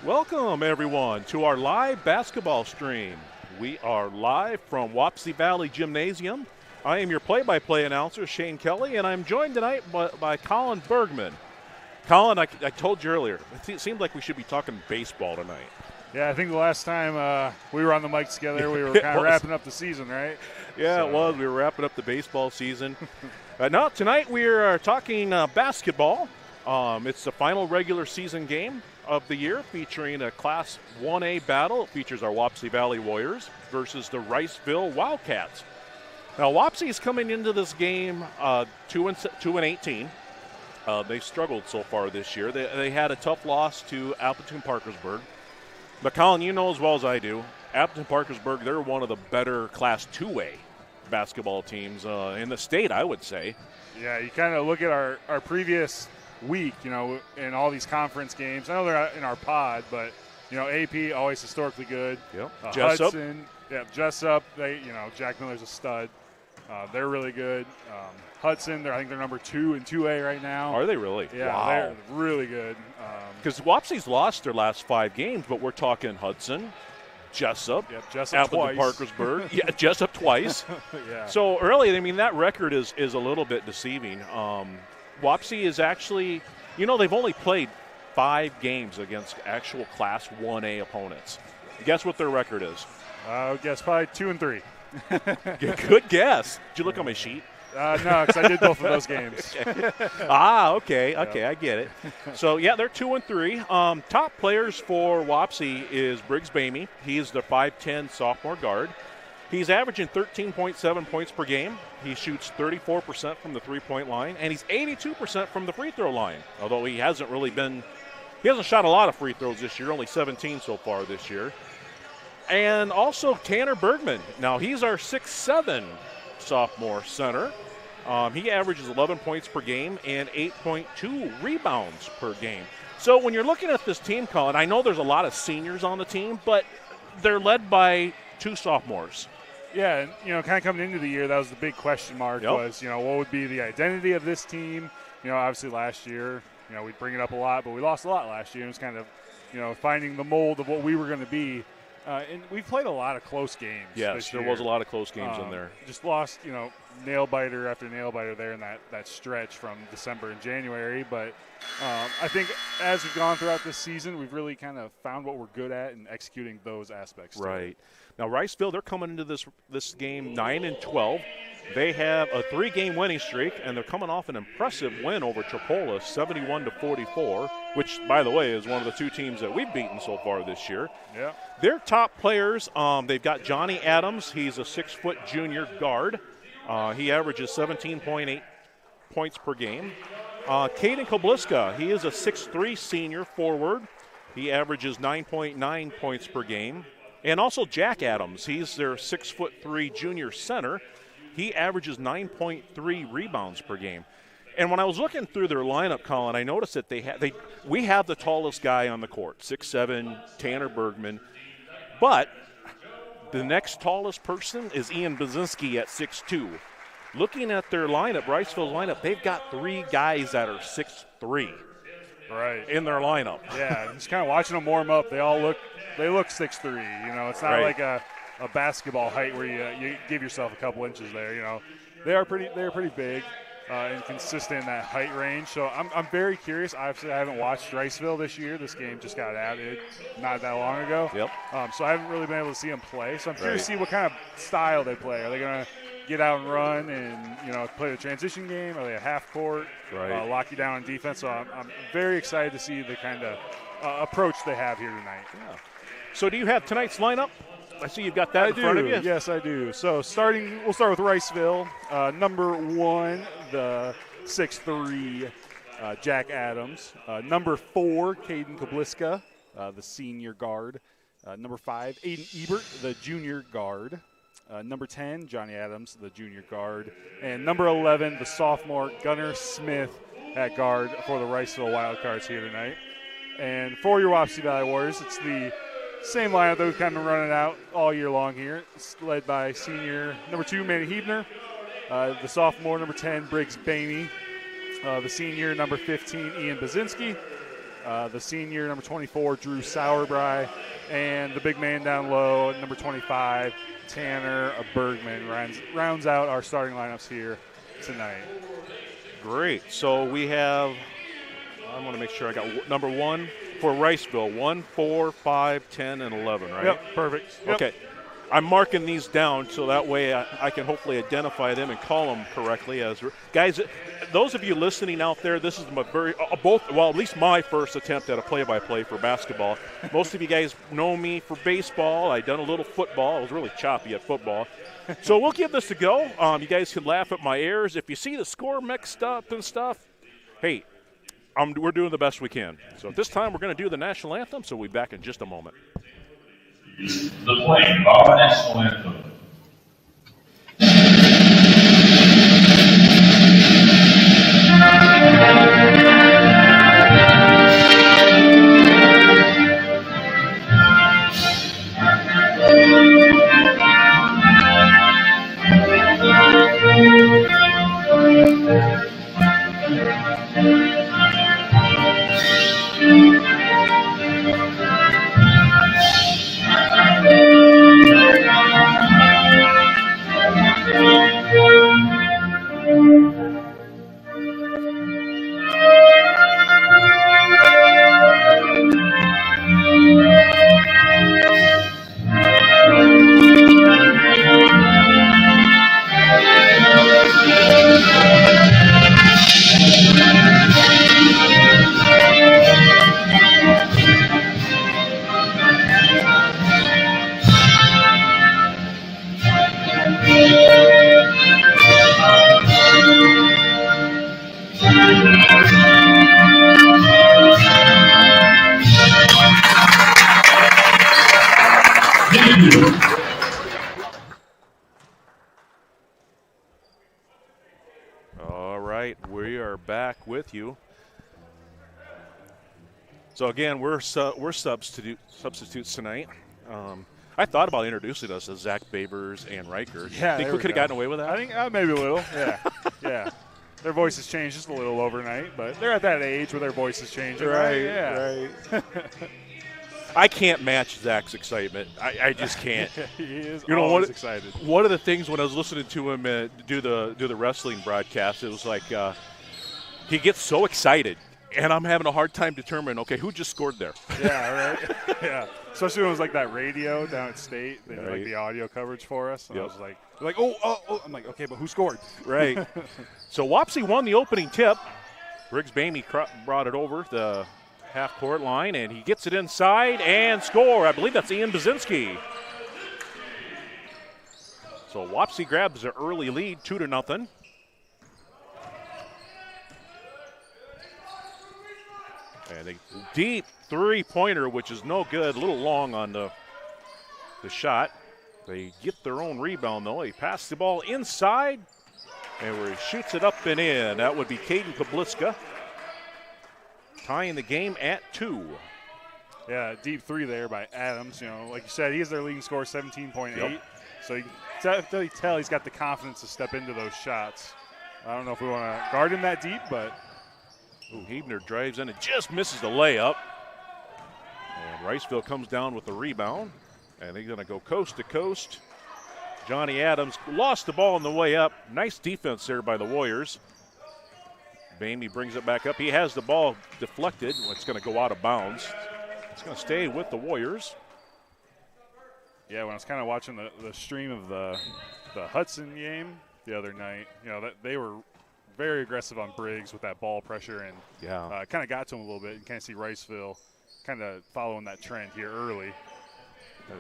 Welcome, everyone, to our live basketball stream. We are live from Wapsie Valley Gymnasium. I am your play-by-play announcer, Shane Kelly, and I'm joined tonight by Colin Bergman. Colin, I told you earlier, it seemed like we should be talking baseball tonight. Yeah, I think the last time we were on the mic together, we were kind of wrapping up the season, right? Yeah, so. It was. We were wrapping up the baseball season. Now, tonight we are talking basketball. It's the final regular season game of the year, featuring a Class 1A battle. It features our Wapsie Valley Warriors versus the Riceville Wildcats. Now, Wapsie is coming into this game 2-18. They've struggled so far this year. They had a tough loss to Appleton-Parkersburg. But, Colin, you know as well as I do, Appleton-Parkersburg, they're one of the better Class 2A basketball teams in the state, I would say. Yeah, you kind of look at our previous week, you know, in all these conference games. I know they're not in our pod, but, you know, AP, always historically good. Yep. Hudson, Jessup, Jack Miller's a stud. They're really good. Hudson, I think they're number 2 in 2A right now. Are they really? Yeah, wow. They're really good. Because Wapsie's lost their last 5 games, but we're talking Hudson, Jessup, Appleton-Parkersburg. Yeah, Jessup twice. Yeah. So early, I mean, that record is a little bit deceiving. Wapsie is actually, they've only played 5 games against actual Class 1A opponents. Guess what their record is? I would guess probably 2-3. Good guess. Did you look on my sheet? No, because I did both of those games. Okay, I get it. So, yeah, they're 2-3. Top players for Wapsie is Briggs Bamey. He's the 5'10 sophomore guard. He's averaging 13.7 points per game. He shoots 34% from the three-point line, and he's 82% from the free throw line, although he hasn't shot a lot of free throws this year, only 17 so far this year. And also Tanner Bergman. Now, he's our 6'7 sophomore center. He averages 11 points per game and 8.2 rebounds per game. So when you're looking at this team, Colin, I know there's a lot of seniors on the team, but they're led by 2 sophomores. Yeah, and, kind of coming into the year, that was the big question mark was, what would be the identity of this team? Obviously last year, we bring it up a lot, but we lost a lot last year. It was kind of, finding the mold of what we were going to be. And we've played a lot of close games. Yes, there was a lot of close games in there. Just lost, nail-biter after nail-biter there in that stretch from December and January. But I think as we've gone throughout this season, we've really kind of found what we're good at and executing those aspects. Right. Now, Riceville, they're coming into this game 9-12. They have a 3-game winning streak, and they're coming off an impressive win over Tripolis, 71-44, which, by the way, is one of the 2 teams that we've beaten so far this year. Yeah. Their top players, they've got Johnny Adams. He's a 6-foot junior guard. He averages 17.8 points per game. Caden Kobliska, he is a 6'3 senior forward. He averages 9.9 points per game. And also Jack Adams, he's their 6'3 junior center. He averages 9.3 rebounds per game. And when I was looking through their lineup, Colin, I noticed that we have the tallest guy on the court, 6'7", Tanner Bergman. But the next tallest person is Ian Bazinski at 6'2". Looking at their lineup, Riceville's lineup, they've got 3 guys that are 6'3". Right. In their lineup. Yeah, just kind of watching them warm up, they look 6'3". It's not like a basketball height where you give yourself a couple inches there. They're pretty big and consistent in that height range. So I'm very curious. Obviously, I haven't watched Riceville this year. This game just got added not that long ago. Yep. So I haven't really been able to see them play. So I'm curious to see what kind of style they play. Are they going to get out and run and play the transition game? Are they a half court? Right. Lock you down on defense. So I'm very excited to see the kind of approach they have here tonight. Yeah. So do you have tonight's lineup? I see you've got that in front of you. Yes, I do. So we'll start with Riceville. Number 1, the 6'3", Jack Adams. Number 4, Caden Kobliska, the senior guard. Number 5, Aiden Ebert, the junior guard. Number 10, Johnny Adams, the junior guard. And number 11, the sophomore, Gunnar Smith at guard for the Riceville Wildcats here tonight. And for your Wapsie Valley Warriors, it's the same lineup that we've kind of been running out all year long here. It's led by senior number 2, Manny Hebner, the sophomore, number 10, Briggs Bamey, the senior, number 15, Ian Bazinski, the senior, number 24, Drew Sauerbry, and the big man down low, number 25, Tanner Bergman, rounds out our starting lineups here tonight. Great. So we have, I want to make sure I got number 1 for Riceville, 1, 4, 5, 10, and 11, right? Yep, perfect. Yep. Okay. I'm marking these down so that way I can hopefully identify them and call them correctly. Guys, those of you listening out there, this is my at least my first attempt at a play-by-play for basketball. Most of you guys know me for baseball. I've done a little football. I was really choppy at football. So we'll give this a go. You guys can laugh at my errors. If you see the score mixed up and stuff, hey, we're doing the best we can. So at this time, we're going to do the national anthem, so we'll be back in just a moment. The playing of our national anthem. All right, we are back with you. So again, we're substitutes tonight. I thought about introducing us as Zach Babers and Riker. Yeah, think we could have gotten away with that? I think maybe a little. Yeah, yeah. Their voices changed just a little overnight, but they're at that age where their voices change. Right, Yeah. right. I can't match Zach's excitement. I just can't. He is always excited. One of the things when I was listening to him do the wrestling broadcast, it was like he gets so excited, and I'm having a hard time determining, okay, who just scored there? Yeah, right. Yeah, especially when it was like that radio down at State. They did Right. like the audio coverage for us. And Yep. I was like, oh. I'm like, okay, but who scored? Right. So Wapsie won the opening tip. Briggs Bamey brought it over the half-court line, and he gets it inside and score. I believe that's Ian Bazinski. So Wapsie grabs an early lead, 2-0. And a deep three-pointer, which is no good, a little long on the shot. They get their own rebound, though. He passed the ball inside, and where he shoots it up and in. That would be Caden Kabliska, tying the game at 2. Yeah, deep three there by Adams. You know, like you said, he is their leading scorer, 17.8. Yep. So you can definitely tell he's got the confidence to step into those shots. I don't know if we want to guard him that deep, but. Ooh, Hebner drives in and just misses the layup. And Riceville comes down with the rebound. And they're going to go coast to coast. Johnny Adams lost the ball on the way up. Nice defense there by the Warriors. Bamey brings it back up. He has the ball deflected. It's going to go out of bounds. It's going to stay with the Warriors. Yeah, when I was kind of watching the stream of the Hudson game the other night, you know, that they were very aggressive on Briggs with that ball pressure, and kind of got to him a little bit. You kind of see Riceville kind of following that trend here early.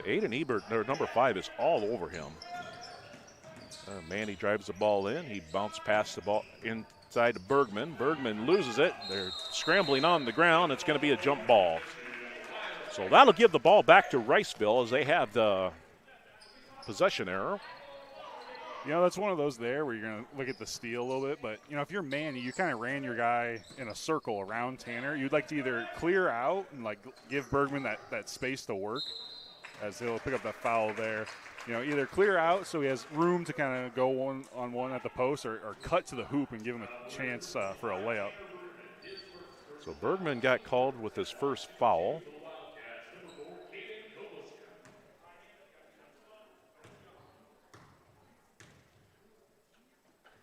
Aiden Ebert, their number 5, is all over him. Manny drives the ball in. He bounced past the ball inside to Bergman. Bergman loses it. They're scrambling on the ground. It's going to be a jump ball. So that'll give the ball back to Riceville as they have the possession error. You know, that's one of those there where you're going to look at the steal a little bit. But, you know, if you're Manny, you kind of ran your guy in a circle around Tanner. You'd like to either clear out and, like, give Bergman that space to work, as he'll pick up that foul there. You know, either clear out so he has room to kind of go one-on-one at the post, or cut to the hoop and give him a chance for a layup. So Bergman got called with his first foul.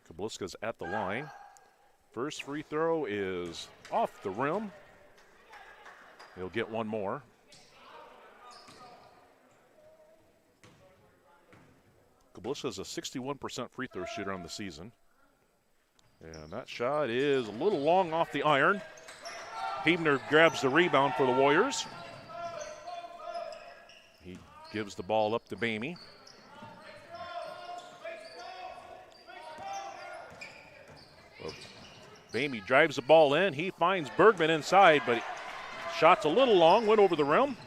Kabliska's at the line. First free throw is off the rim. He'll get one more. Kabliska's a 61% free throw shooter on the season. And that shot is a little long off the iron. Huebner grabs the rebound for the Warriors. He gives the ball up to Bamey. Well, Bamey drives the ball in. He finds Bergman inside, but shot's a little long, went over the rim.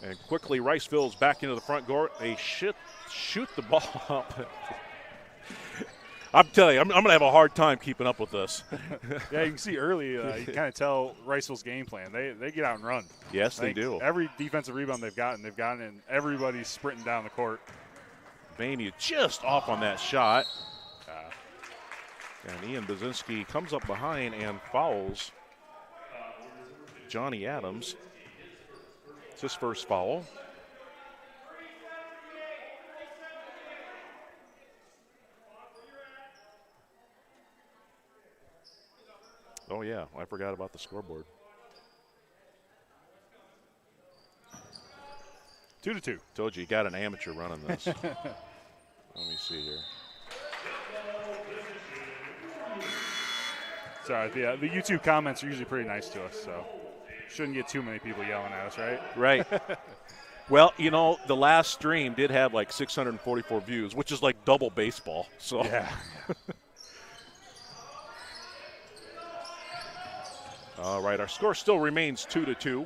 And quickly Riceville's back into the front court. They shoot the ball up. I'm telling you, I'm going to have a hard time keeping up with this. Yeah, you can see early, you kind of tell Riceville's game plan. They get out and run. Yes, they do. Every defensive rebound they've gotten, and everybody's sprinting down the court. Bamey just off on that shot. And Ian Bazinski comes up behind and fouls Johnny Adams. It's his first foul. Oh, yeah, I forgot about the scoreboard. 2-2. Told you got an amateur running this. Let me see here. Sorry, the YouTube comments are usually pretty nice to us, so shouldn't get too many people yelling at us, right? Right. Well, you know, the last stream did have like 644 views, which is like double baseball. So yeah. All right, our score still remains 2-2.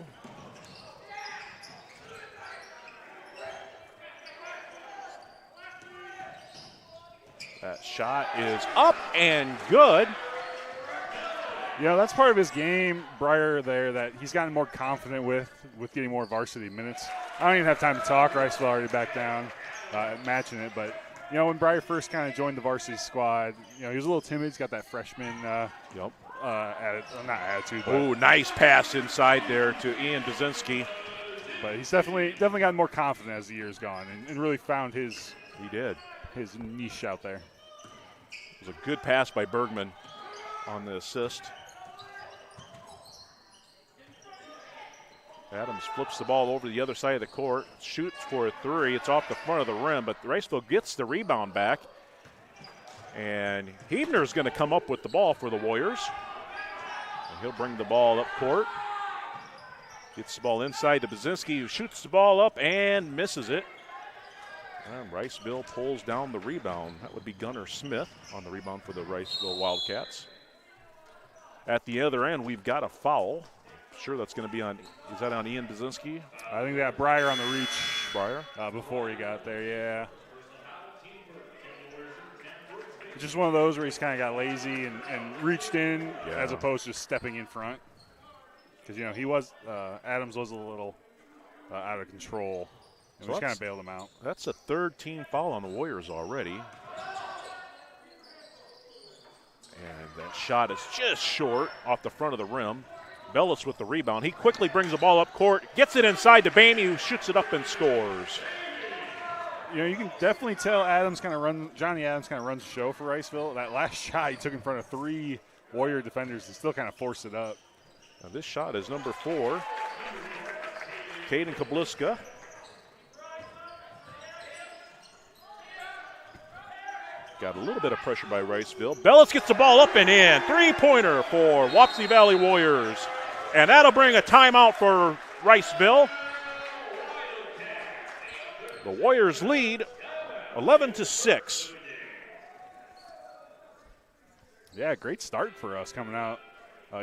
That shot is up and good. You know, that's part of his game, Breyer, there, that he's gotten more confident with getting more varsity minutes. I don't even have time to talk. Riceville already back down, matching it. But, you know, when Breyer first kind of joined the varsity squad, you know, he was a little timid. He's got that freshman not attitude. Oh, nice pass inside there to Ian Bazinski. But he's definitely gotten more confident as the year's gone and really found his niche out there. It was a good pass by Bergman on the assist. Adams flips the ball over the other side of the court, shoots for a three. It's off the front of the rim, but Riceville gets the rebound back. And Huebner is going to come up with the ball for the Warriors. And he'll bring the ball up court. Gets the ball inside to Bazinski, who shoots the ball up and misses it. And Riceville pulls down the rebound. That would be Gunnar Smith on the rebound for the Riceville Wildcats. At the other end, we've got a foul. Sure, that's going to be on. Is that on Ian Bazinski? I think that Breyer on the reach. Breyer? Before he got there, yeah. It's just one of those where he's kind of got lazy and reached in as opposed to stepping in front. Because, you know, Adams was a little out of control. And so we just kind of bailed him out. That's a third team foul on the Warriors already. And that shot is just short off the front of the rim. Bellis with the rebound. He quickly brings the ball up court, gets it inside to Bamey, who shoots it up and scores. You know, you can definitely tell Johnny Adams kind of runs the show for Riceville. That last shot he took in front of three Warrior defenders and still kind of forced it up. Now this shot is number 4. Caden Kabliska. Got a little bit of pressure by Riceville. Bellis gets the ball up and in. Three-pointer for Wapsie Valley Warriors. And that'll bring a timeout for Riceville. The Warriors lead 11-6. Yeah, great start for us coming out.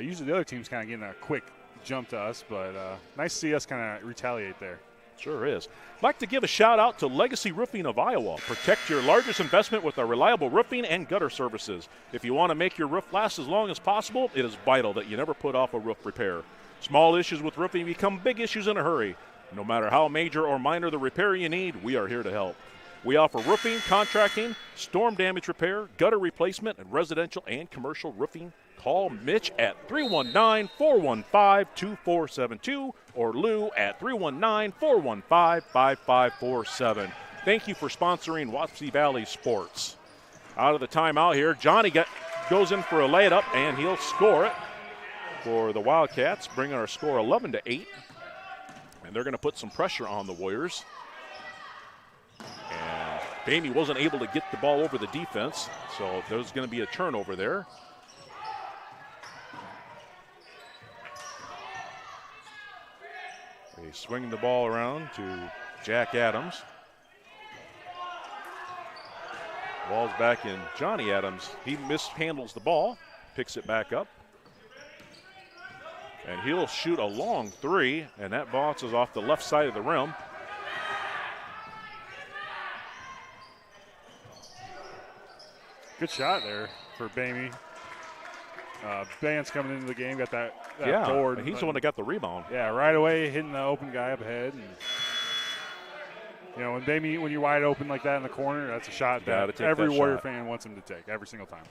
Usually the other team's kind of getting a quick jump to us, but nice to see us kind of retaliate there. Sure is. I'd like to give a shout out to Legacy Roofing of Iowa. Protect your largest investment with our reliable roofing and gutter services. If you want to make your roof last as long as possible, it is vital that you never put off a roof repair. Small issues with roofing become big issues in a hurry. No matter how major or minor the repair you need, we are here to help. We offer roofing, contracting, storm damage repair, gutter replacement, and residential and commercial roofing. Call Mitch at 319-415-2472 or Lou at 319-415-5547. Thank you for sponsoring Wapsie Valley Sports. Out of the timeout here, Johnny goes in for a layup, and he'll score it for the Wildcats, bringing our score 11-8. And they're going to put some pressure on the Warriors. And Bamey wasn't able to get the ball over the defense, so there's going to be a turnover there. They swing the ball around to Jack Adams. Ball's back in Johnny Adams. He mishandles the ball, picks it back up. And he'll shoot a long three, and that bounces off the left side of the rim. Good shot there for Bamey. Ban's coming into the game, got that board. He's the one that got the rebound. Yeah, right away hitting the open guy up ahead. And, you know, when you're wide open like that in the corner, that's a shot that every Warrior fan wants him to take every single time.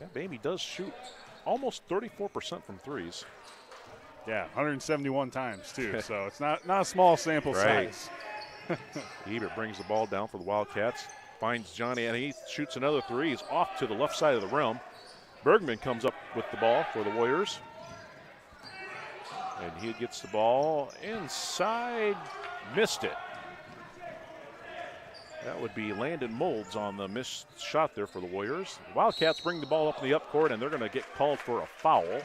Yeah, Bamey does shoot almost 34% from threes. Yeah, 171 times too. So it's not a small sample size. Ebert brings the ball down for the Wildcats. Finds Johnny, and he shoots another three. He's off to the left side of the rim. Bergman comes up with the ball for the Warriors. And he gets the ball inside, missed it. That would be Landon Molds on the missed shot there for the Warriors. The Wildcats bring the ball up in the upcourt, and they're going to get called for a foul.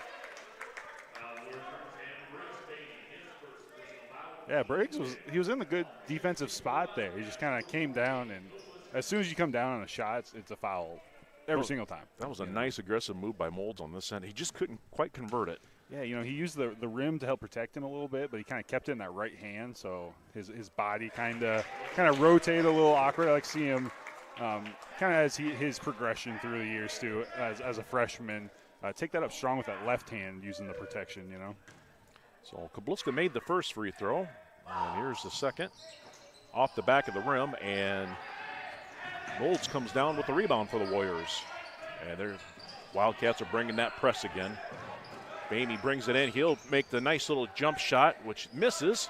Yeah, Briggs was in a good defensive spot there. He just kind of came down, and as soon as you come down on a shot, it's a foul every single time. That was a nice aggressive move by Molds on this end. He just couldn't quite convert it. Yeah, you know, he used the rim to help protect him a little bit, but he kind of kept it in that right hand, so his body kind of rotated a little awkward. I like to see him kind of as his progression through the years too, as a freshman, take that up strong with that left hand using the protection, you know. So Kabliska made the first free throw, and here's the second. Off the back of the rim, and Molds comes down with the rebound for the Warriors. And their Wildcats are bringing that press again. Bamey brings it in. He'll make the nice little jump shot, which misses.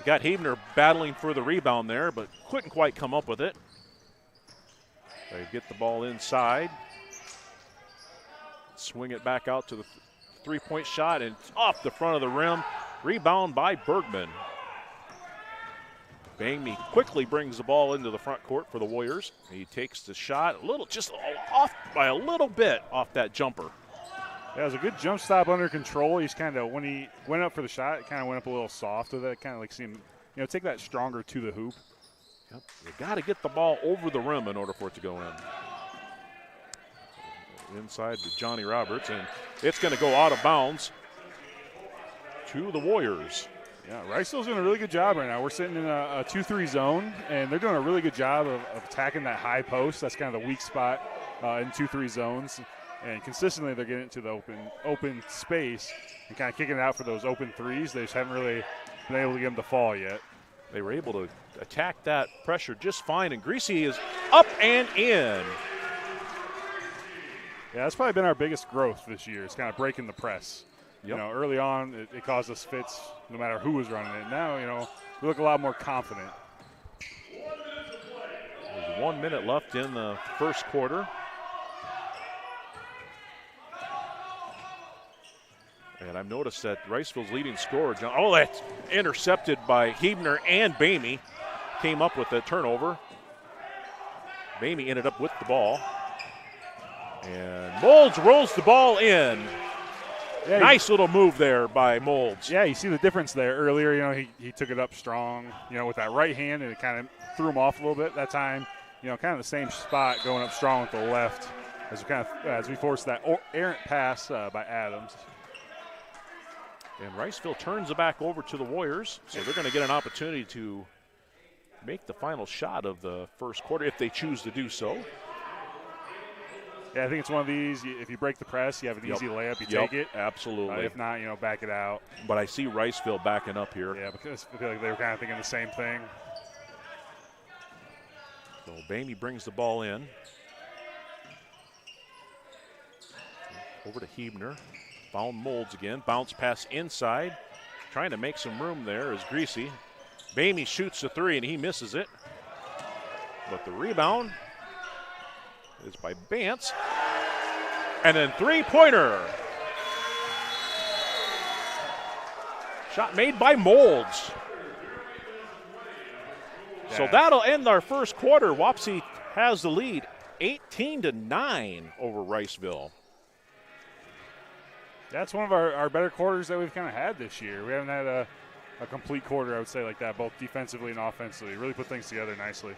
Got Havener battling for the rebound there, but couldn't quite come up with it. They get the ball inside. Swing it back out to the three-point shot, and it's off the front of the rim. Rebound by Bergman. Bamey quickly brings the ball into the front court for the Warriors. He takes the shot just off by a little bit off that jumper. Yeah, it was a good jump stop under control. He's kind of, when he went up for the shot, it kind of went up a little soft with it. Kind of like see him, you know, take that stronger to the hoop. Yep. You got to get the ball over the rim in order for it to go in. Inside to Johnny Roberts, and it's going to go out of bounds to the Warriors. Yeah, Riceville's doing a really good job right now. We're sitting in a 2-3 zone, and they're doing a really good job of attacking that high post. That's kind of the weak spot in 2-3 zones. And consistently they're getting into the open space and kind of kicking it out for those open threes. They just haven't really been able to get them to fall yet. They were able to attack that pressure just fine, and Greasy is up and in. Yeah, that's probably been our biggest growth this year. It's kind of breaking the press. Yep. You know, early on it caused us fits no matter who was running it. Now, you know, we look a lot more confident. There's 1 minute left in the first quarter. And I've noticed that Riceville's leading scorer, that's intercepted by Hebner and Bamey. Came up with a turnover. Bamey ended up with the ball. And Molds rolls the ball in. Yeah, nice little move there by Molds. Yeah, you see the difference there. Earlier, you know, he took it up strong, you know, with that right hand, and it kind of threw him off a little bit. That time, you know, kind of the same spot going up strong with the left as we forced that errant pass by Adams. And Riceville turns it back over to the Warriors, so they're going to get an opportunity to make the final shot of the first quarter if they choose to do so. Yeah, I think it's one of these, if you break the press, you have an easy layup, you take it. Absolutely. If not, you know, back it out. But I see Riceville backing up here. Yeah, because I feel like they were kind of thinking the same thing. So Bamey brings the ball in. Over to Hebner. Found Molds again. Bounce pass inside. Trying to make some room there is Greasy. Bamey shoots the three and he misses it. But the rebound is by Bance. And then three-pointer. Shot made by Molds. So that'll end our first quarter. Wapsie has the lead, 18-9 over Riceville. That's one of our better quarters that we've kind of had this year. We haven't had a complete quarter, I would say, like that, both defensively and offensively. Really put things together nicely.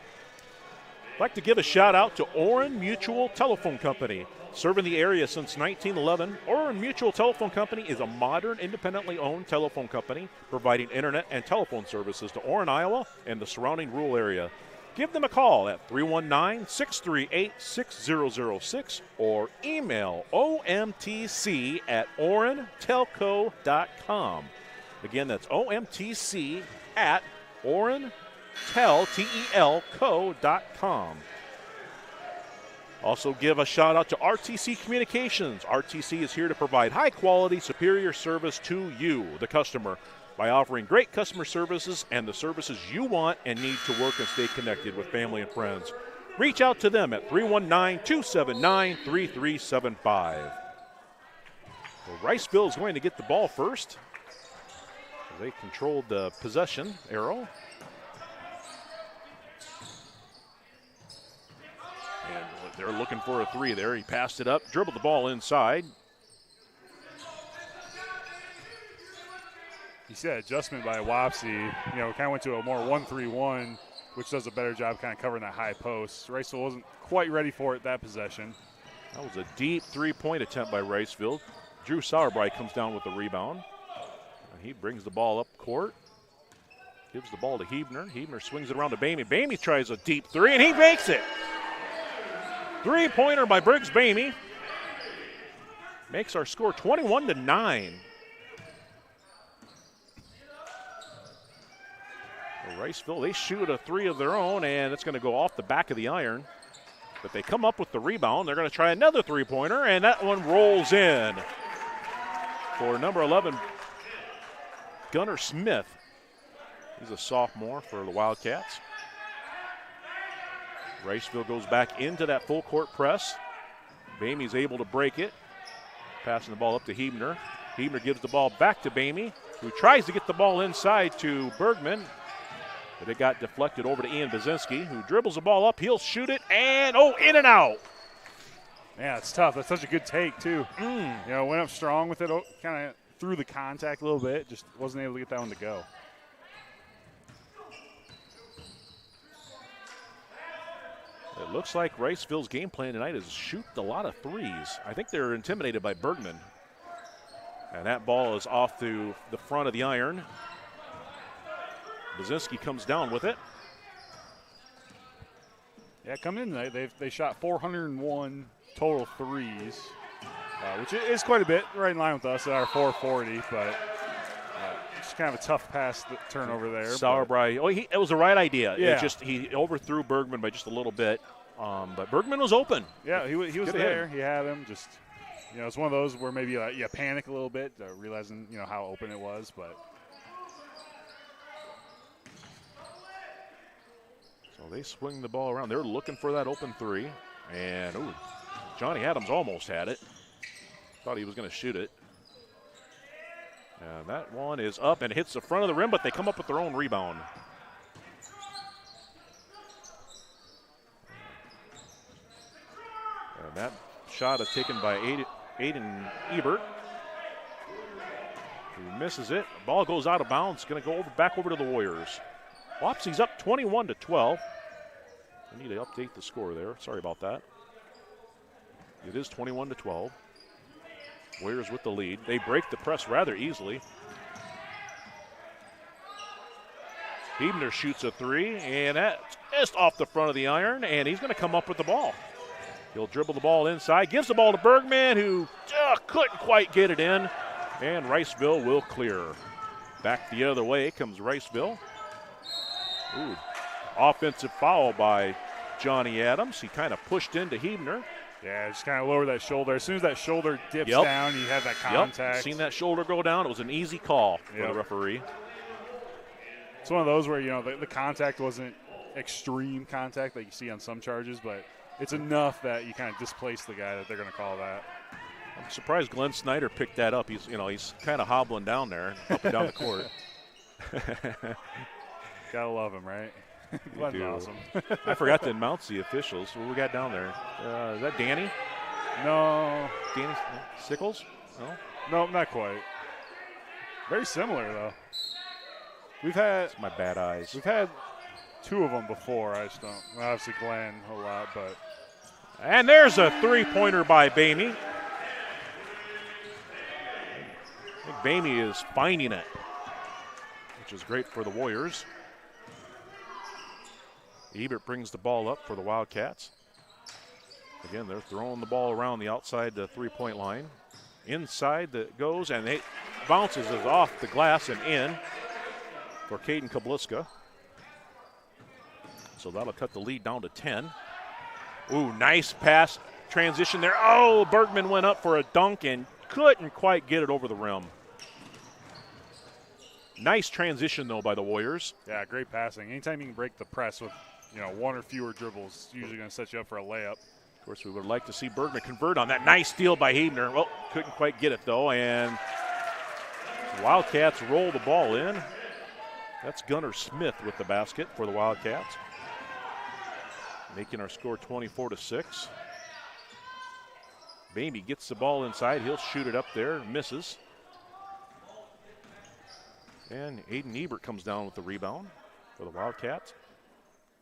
I'd like to give a shout out to Oran Mutual Telephone Company. Serving the area since 1911, Oran Mutual Telephone Company is a modern, independently owned telephone company providing internet and telephone services to Oran, Iowa, and the surrounding rural area. Give them a call at 319-638-6006 or email omtc@orantelco.com. Again, that's omtc@orantelco.com. Also give a shout out to RTC Communications. RTC is here to provide high quality, superior service to you, the customer, by offering great customer services and the services you want and need to work and stay connected with family and friends. Reach out to them at 319-279-3375. So Riceville is going to get the ball first. They controlled the possession arrow. And they're looking for a three there. He passed it up, dribbled the ball inside. You see that adjustment by Wapsie. Kind of went to a more 1-3-1, which does a better job kind of covering that high post. Riceville wasn't quite ready for it that possession. That was a deep three-point attempt by Riceville. Drew Sauerbrei comes down with the rebound. And he brings the ball up court. Gives the ball to Hebner. Hebner swings it around to Bamey. Bamey tries a deep three, and he makes it. Three-pointer by Briggs Bamey. Makes our score 21-9. Riceville, they shoot a three of their own, and it's going to go off the back of the iron. But they come up with the rebound. They're going to try another three-pointer, and that one rolls in for number 11, Gunnar Smith. He's a sophomore for the Wildcats. Riceville goes back into that full court press. Bamey's able to break it. Passing the ball up to Hebner. Hebner gives the ball back to Bamey, who tries to get the ball inside to Bergman. But it got deflected over to Ian Bazinski, who dribbles the ball up. He'll shoot it, and in and out. Yeah, it's tough. That's such a good take, too. Went up strong with it, kind of through the contact a little bit. Just wasn't able to get that one to go. It looks like Riceville's game plan tonight is shoot a lot of threes. I think they're intimidated by Bergman. And that ball is off to the front of the iron. Bazinski comes down with it. Yeah, coming in tonight, they shot 401 total threes, which is quite a bit, right in line with us at our 440, but it's kind of a tough pass turnover there. Sauerbrei, it was the right idea. Yeah. He overthrew Bergman by just a little bit, but Bergman was open. Yeah, he was there. He had him. Just, it's one of those where maybe you panic a little bit, realizing, how open it was, but. So they swing the ball around. They're looking for that open three. And, Johnny Adams almost had it. Thought he was going to shoot it. And that one is up and hits the front of the rim, but they come up with their own rebound. And that shot is taken by Aiden Ebert, who misses it. The ball goes out of bounds. Going to go back over to the Warriors. Wapsie's up 21-12. I need to update the score there. Sorry about that. It is 21-12. Warriors with the lead. They break the press rather easily. Hebner shoots a three, and that's just off the front of the iron, and he's going to come up with the ball. He'll dribble the ball inside, gives the ball to Bergman, who couldn't quite get it in, and Riceville will clear. Back the other way comes Riceville. Offensive foul by Johnny Adams. He kind of pushed into Hebner. Yeah, just kind of lower that shoulder. As soon as that shoulder dips down, you have that contact. Seen that shoulder go down. It was an easy call for the referee. It's one of those where, the contact wasn't extreme contact like you see on some charges, but it's enough that you kind of displace the guy that they're going to call that. I'm surprised Glenn Snyder picked that up. He's kind of hobbling down there, up and down the court. Gotta love him, right? Glenn's awesome. I forgot to announce the officials. What we got down there? Is that Danny? No. Danny Sickles? No? No, not quite. Very similar, though. It's my bad eyes. We've had two of them before. I just don't. Obviously, Glenn a lot, but. And there's a three-pointer by Bamey. I think Bamey is finding it, which is great for the Warriors. Ebert brings the ball up for the Wildcats. Again, they're throwing the ball around the outside the three-point line. Inside that goes, and it bounces it off the glass and in for Caden Kabliska. So that'll cut the lead down to 10. Ooh, nice pass transition there. Oh, Bergman went up for a dunk and couldn't quite get it over the rim. Nice transition, though, by the Warriors. Yeah, great passing. Anytime you can break the press with, one or fewer dribbles, it's usually going to set you up for a layup. Of course, we would like to see Bergman convert on that. Nice steal by Hebner. Well, couldn't quite get it, though, and Wildcats roll the ball in. That's Gunnar Smith with the basket for the Wildcats, making our score 24-6. Bamey gets the ball inside. He'll shoot it up there, misses. And Aiden Ebert comes down with the rebound for the Wildcats.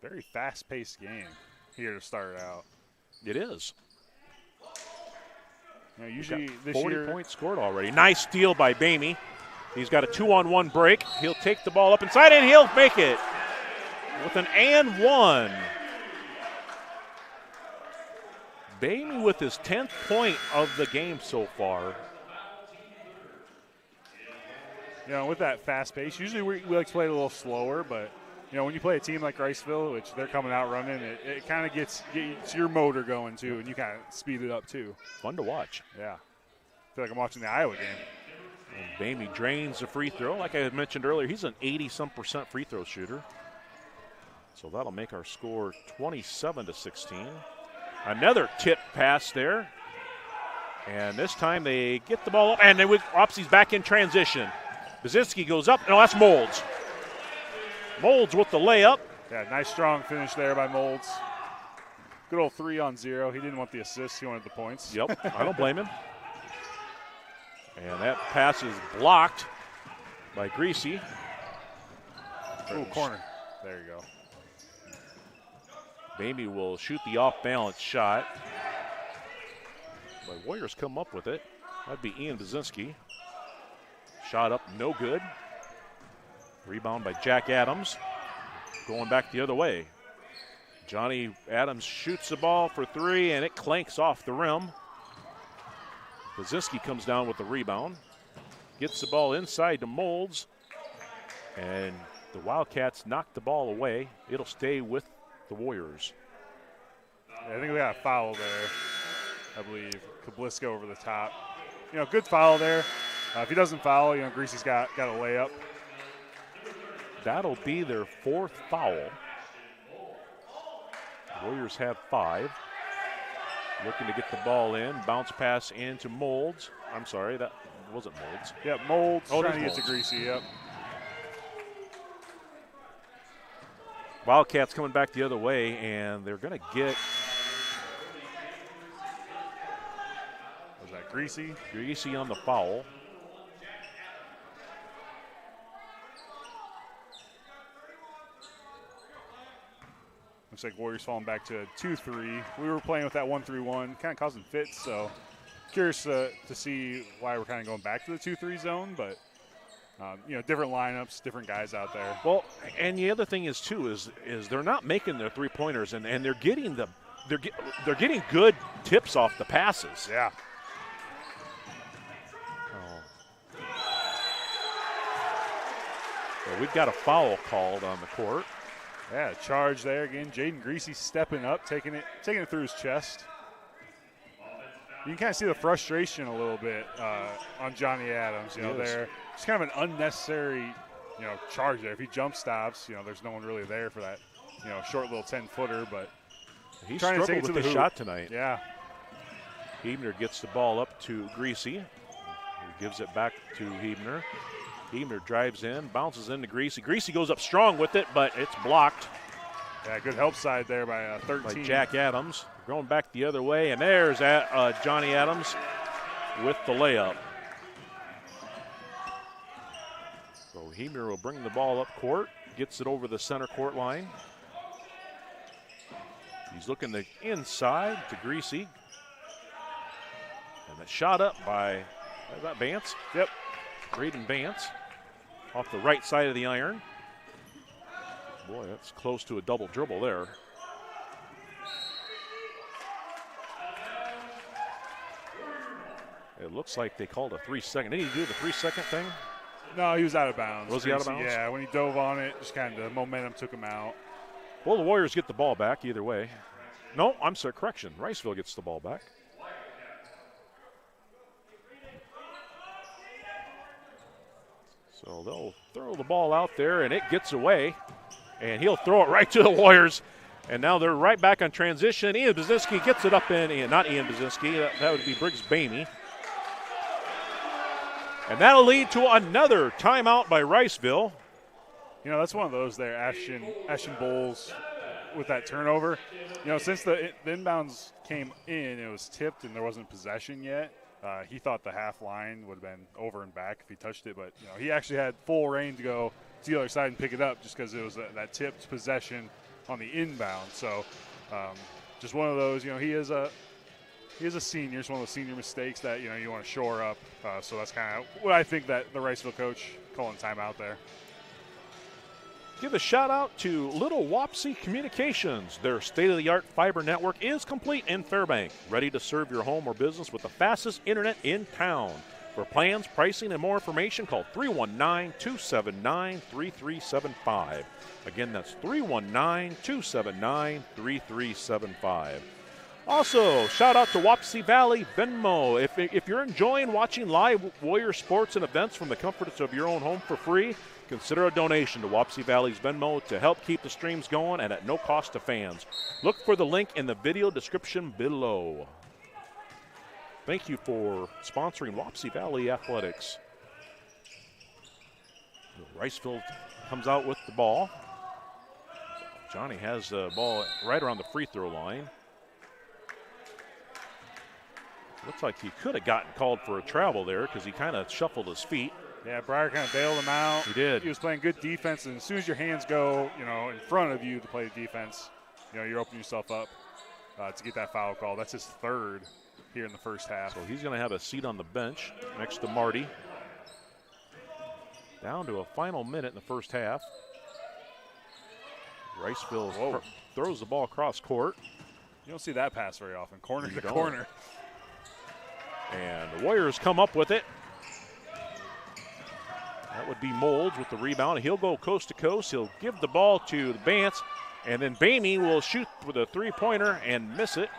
Very fast-paced game here to start out. It is. Usually this 40 points scored already. Nice steal by Bamey. He's got a 2-on-1 break. He'll take the ball up inside, and he'll make it with an and one. Bamey with his 10th point of the game so far. With that fast pace, usually we like to play it a little slower, but, when you play a team like Riceville, which they're coming out running, it kind of gets your motor going, too, and you kind of speed it up, too. Fun to watch. Yeah. I feel like I'm watching the Iowa game. And Bamey drains the free throw. Like I had mentioned earlier, he's an 80-some% free throw shooter. So that'll make our score 27-16. Another tip pass there. And this time they get the ball up, and Wapsie's back in transition. Bazinski goes up. No, that's Molds. Molds with the layup. Yeah, nice strong finish there by Molds. Good old 3-on-0. He didn't want the assist. He wanted the points. Yep, I don't blame him. And that pass is blocked by Greasy. Ooh, corner. There you go. Bamey will shoot the off-balance shot. The Warriors come up with it. That'd be Ian Bazinski. Shot up, no good. Rebound by Jack Adams. Going back the other way. Johnny Adams shoots the ball for three, and it clanks off the rim. Bazinski comes down with the rebound. Gets the ball inside to Molds. And the Wildcats knock the ball away. It'll stay with the Warriors. Yeah, I think we got a foul there, I believe. Kabliska over the top. Good foul there. If he doesn't foul, Greasy's got a layup. That'll be their fourth foul. The Warriors have 5. Looking to get the ball in. Bounce pass into Molds. I'm sorry, that wasn't Molds. Yep, Molds trying to get Molds. to Greasy, yep. Wildcats coming back the other way, and they're going to get. Was that Greasy? Greasy on the foul. Looks like Warriors falling back to a 2-3. We were playing with that 1-3-1, kind of causing fits, so curious to see why we're kind of going back to the 2-3 zone, but different lineups, different guys out there. Well, and the other thing is too is they're not making their three-pointers, and they're getting they're getting good tips off the passes. Yeah. So we've got a foul called on the court. Yeah, charge there again. Jaden Greasy stepping up, taking it through his chest. You can kind of see the frustration a little bit on Johnny Adams. You know, there it's kind of an unnecessary, charge there. If he jump stops, there's no one really there for that, short little 10-footer. But he trying struggled to take it to with the the shot tonight. Yeah. Hebner gets the ball up to Greasy, who gives it back to Hebner. Hebner drives in, bounces into Greasy. Greasy goes up strong with it, but it's blocked. Yeah, good help side there by 13. By Jack Adams. Going back the other way, and there's Johnny Adams with the layup. So Hebner will bring the ball up court, gets it over the center court line. He's looking the inside to Greasy. And the shot up by, is that Vance? Yep. Braden Vance off the right side of the iron. Boy, that's close to a double dribble there. It looks like they called a 3-second. Did he do the 3-second thing? No, he was out of bounds. Was he out of bounds? Yeah, when he dove on it, just kind of the momentum took him out. Well, the Warriors get the ball back either way. No, I'm sorry, correction. Riceville gets the ball back. So they'll throw the ball out there, and it gets away. And he'll throw it right to the Warriors. And now they're right back on transition. Ian Bazinski gets it up in, not Ian Bazinski, that would be Briggs Bamey. And that'll lead to another timeout by Riceville. That's one of those there, Ashton Bowles with that turnover. Since the inbounds came in, it was tipped and there wasn't possession yet. He thought the half line would have been over and back if he touched it, but he actually had full reign to go to the other side and pick it up just because it was that tipped possession on the inbound. So just one of those, he is a senior. It's one of those senior mistakes that you want to shore up. So that's kind of what I think that the Riceville coach calling timeout there. Give a shout out to Little Wapsie Communications. Their state-of-the-art fiber network is complete in Fairbank, ready to serve your home or business with the fastest internet in town. For plans, pricing, and more information, call 319-279-3375. Again, that's 319-279-3375. Also, shout out to Wapsie Valley Venmo. If you're enjoying watching live Warrior sports and events from the comforts of your own home for free, consider a donation to Wapsie Valley's Venmo to help keep the streams going and at no cost to fans. Look for the link in the video description below. Thank you for sponsoring Wapsie Valley Athletics. Riceville comes out with the ball. Johnny has the ball right around the free throw line. Looks like he could have gotten called for a travel there because he kind of shuffled his feet. Yeah, Breyer kind of bailed him out. He did. He was playing good defense, and as soon as your hands go, in front of you to play defense, you're opening yourself up to get that foul call. That's his third here in the first half. So he's going to have a seat on the bench next to Marty. Down to a final minute in the first half. Riceville throws the ball across court. You don't see that pass very often, corner to corner. And the Warriors come up with it. That would be Molds with the rebound. He'll go coast to coast. He'll give the ball to Vance, and then Bamey will shoot with a three-pointer and miss it.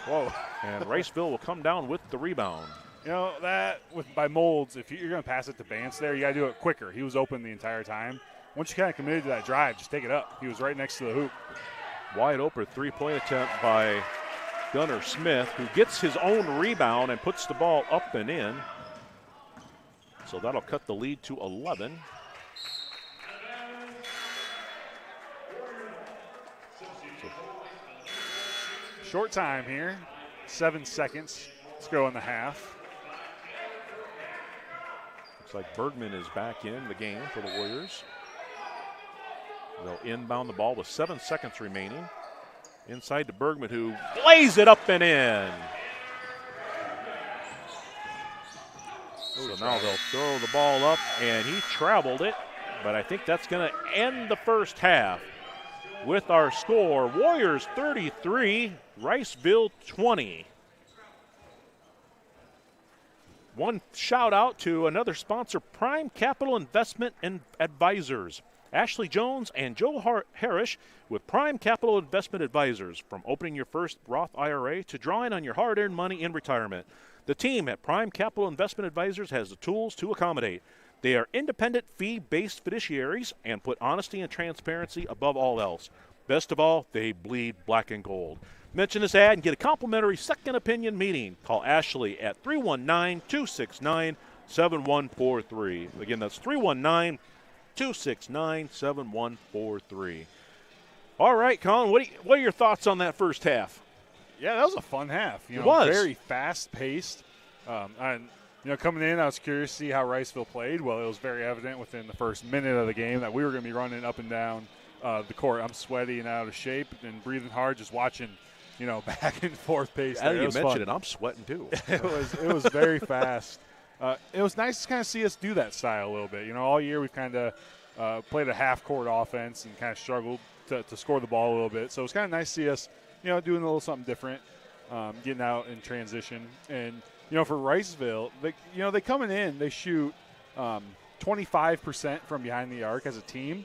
Whoa. And Riceville will come down with the rebound. By Molds, if you're going to pass it to Vance there, you got to do it quicker. He was open the entire time. Once you kind of committed to that drive, just take it up. He was right next to the hoop. Wide open three-point attempt by Gunnar Smith, who gets his own rebound and puts the ball up and in. So that'll cut the lead to 11. Short time here, 7 seconds. Let's go in the half. Looks like Bergman is back in the game for the Warriors. They'll inbound the ball with 7 seconds remaining. Inside to Bergman, who lays it up and in. So now they'll throw the ball up, and he traveled it. But I think that's going to end the first half with our score, Warriors 33, Riceville 20. One shout out to another sponsor, Prime Capital Investment and Advisors. Ashley Jones and Joe Harrish with Prime Capital Investment Advisors. From opening your first Roth IRA to drawing on your hard-earned money in retirement, the team at Prime Capital Investment Advisors has the tools to accommodate. They are independent, fee-based fiduciaries and put honesty and transparency above all else. Best of all, they bleed black and gold. Mention this ad and get a complimentary second opinion meeting. Call Ashley at 319-269-7143. Again, that's 319-269-7143. All right, Colin, what are your thoughts on that first half? Yeah, that was a fun half. It was. Very fast-paced. Coming in, I was curious to see how Riceville played. Well, it was very evident within the first minute of the game that we were going to be running up and down the court. I'm sweaty and out of shape and breathing hard just watching, back and forth pace. Now you mentioned it, I'm sweating too. It was very fast. It was nice to kind of see us do that style a little bit. All year we've kind of played a half-court offense and kind of struggled to score the ball a little bit. So it was kind of nice to see us, doing a little something different, getting out in transition. And, for Riceville, they coming in, they shoot 25% from behind the arc as a team.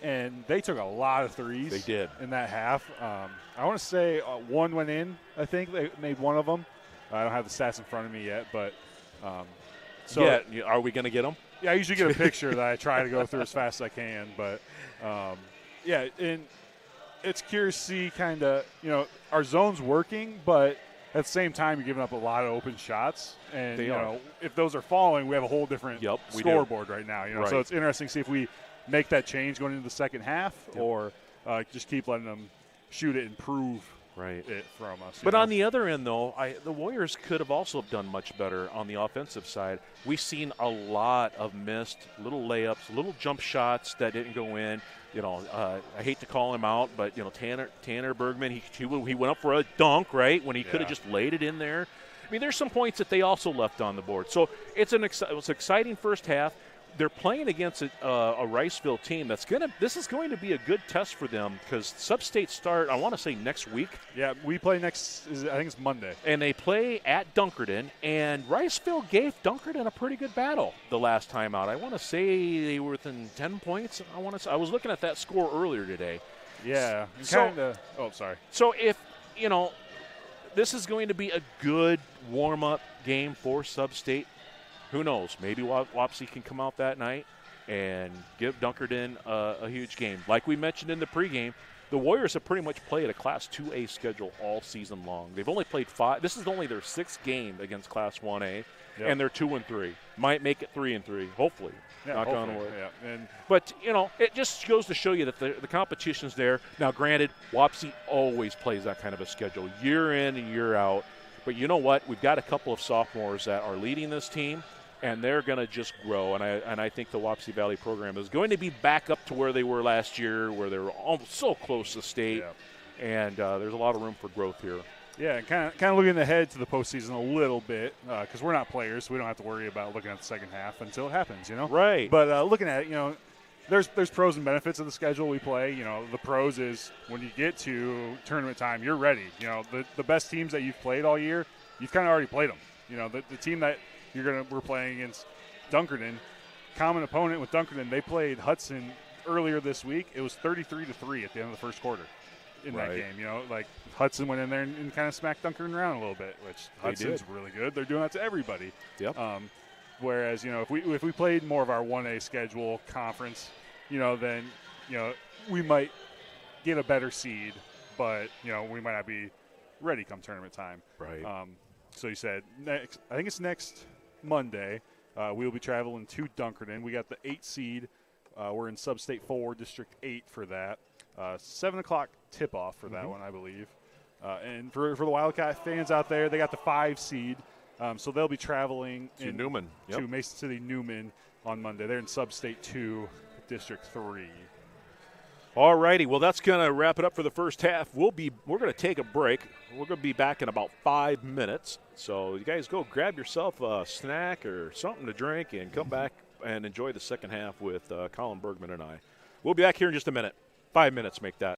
And they took a lot of threes. They did. In that half. I want to say one went in. I think they made one of them. I don't have the stats in front of me yet, but yeah, are we going to get them? Yeah, I usually get a picture that I try to go through as fast as I can. But, and it's curious to see kind of, our zone's working, but at the same time, you're giving up a lot of open shots. And, if those are falling, we have a whole different scoreboard right now. Right. So it's interesting to see if we make that change going into the second half or just keep letting them shoot it and prove it from us. But on the other end, though, the Warriors could have also done much better on the offensive side. We've seen a lot of missed little layups, little jump shots that didn't go in. I hate to call him out, but, Tanner Bergman, he went up for a dunk, right, when he could have just laid it in there. I mean, there's some points that they also left on the board. So it was an exciting first half. They're playing against a Riceville team this is going to be a good test for them because sub-state start, I want to say next week. Yeah, we play I think it's Monday. And they play at Dunkerton, and Riceville gave Dunkerton a pretty good battle the last time out. I want to say they were within 10 points. I was looking at that score earlier today. Yeah. Sorry. So if, this is going to be a good warm-up game for sub-state. Who knows? Maybe Wapsie can come out that night and give Dunkerton a huge game. Like we mentioned in the pregame, the Warriors have pretty much played a Class 2A schedule all season long. They've only played 5. This is only their 6th game against Class 1A, and they're 2-3. Might make it 3-3, hopefully. Knock on wood. Yeah. But, it just goes to show you that the competition's there. Now, granted, Wapsie always plays that kind of a schedule, year in and year out. But you know what? We've got a couple of sophomores that are leading this team. And they're going to just grow, and I think the Wapsie Valley program is going to be back up to where they were last year, where they were almost so close to state, and there's a lot of room for growth here. Yeah, and kind of looking ahead to the postseason a little bit because we're not players, so we don't have to worry about looking at the second half until it happens, Right. But looking at it, there's pros and benefits of the schedule we play. The pros is when you get to tournament time, you're ready. The best teams that you've played all year, you've kind of already played them. The team that we're playing against Dunkerton, common opponent with Dunkerton. They played Hudson earlier this week. It was 33-3 at the end of the first quarter in that game. Hudson went in there and kind of smacked Dunkerton around a little bit, which Hudson's really good. They're doing that to everybody. Yep. Whereas if we played more of our 1A schedule conference, then we might get a better seed, but we might not be ready come tournament time. Right. So you said I think it's next Monday. We'll be traveling to Dunkerton. We got the 8 seed. We're in Sub-State 4, District 8 for that. 7 o'clock tip-off for that one, I believe. And for the Wildcat fans out there, they got the 5 seed. So they'll be traveling to Newman. To Mason City Newman on Monday. They're in Sub-State 2, District 3. All righty. Well, that's going to wrap it up for the first half. We're going to take a break. We're going to be back in about 5 minutes. So you guys go grab yourself a snack or something to drink and come back and enjoy the second half with Colin Bergman and I. We'll be back here in just a minute. 5 minutes make that.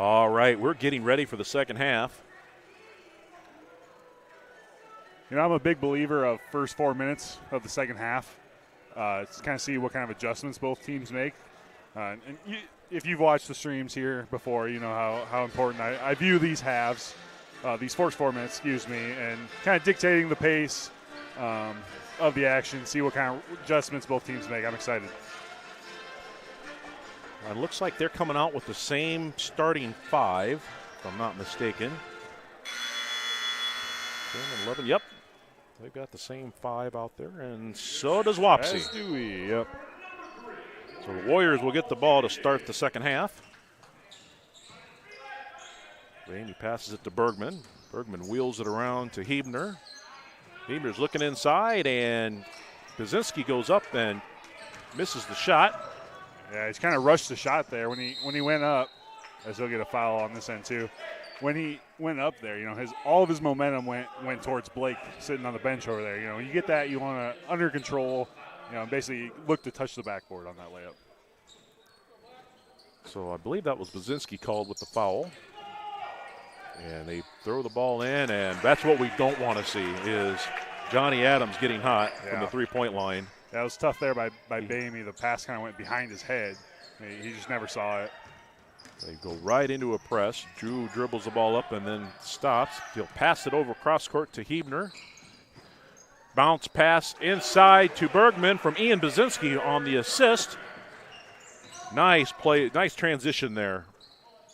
All right, we're getting ready for the second half. You know, I'm a big believer of first 4 minutes of the second half. To kind of see what kind of adjustments both teams make. If you've watched the streams here before, you know how important I view these halves, these first 4 minutes, and kind of dictating the pace of the action, see what kind of adjustments both teams make. I'm excited. It looks like they're coming out with the same starting 5, if I'm not mistaken. 10 and 11, yep. They've got the same 5 out there, and so does Wapsie. As do we, yep. So the Warriors will get the ball to start the second half. Ramey passes it to Bergman. Bergman wheels it around to Hebner. Hebner's looking inside, and Baczynski goes up and misses the shot. Yeah, he's kind of rushed the shot there when he went up, as he'll get a foul on this end too. When he went up there, you know, all of his momentum went towards Blake sitting on the bench over there. You know, you get that, you want to under control, you know, basically look to touch the backboard on that layup. So I believe that was Baczynski called with the foul. And they throw the ball in, and that's what we don't want to see is Johnny Adams getting hot from the three-point line. That was tough there by Bamey. The pass kind of went behind his head. He just never saw it. They go right into a press. Drew dribbles the ball up and then stops. He'll pass it over cross court to Hebner. Bounce pass inside to Bergman from Ian Baczynski on the assist. Nice play, nice transition there.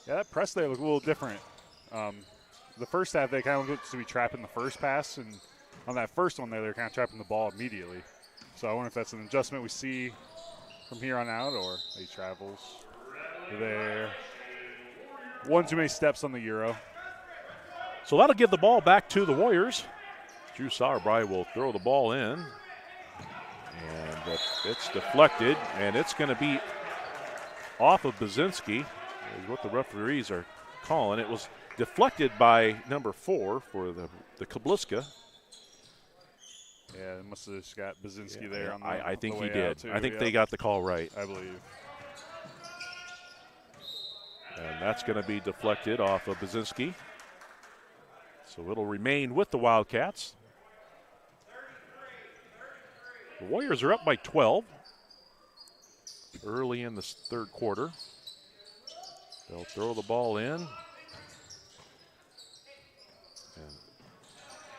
Yeah, that press there looked a little different. The first half, they kind of looked to be trapping the first pass, and on that first one there, they're kind of trapping the ball immediately. So I wonder if that's an adjustment we see from here on out, or he travels there. One too many steps on the Euro. So that'll give the ball back to the Warriors. Drew Sauerbrei will throw the ball in. And it's deflected, and it's going to be off of Baczynski, is what the referees are calling. It was deflected by number 4 for the Kabliska. Yeah, must have just got Baczynski there. On the, I think the he way did. too, I think they got the call right. I believe. And that's going to be deflected off of Baczynski. So it'll remain with the Wildcats. The Warriors are up by 12 early in the third quarter. They'll throw the ball in. And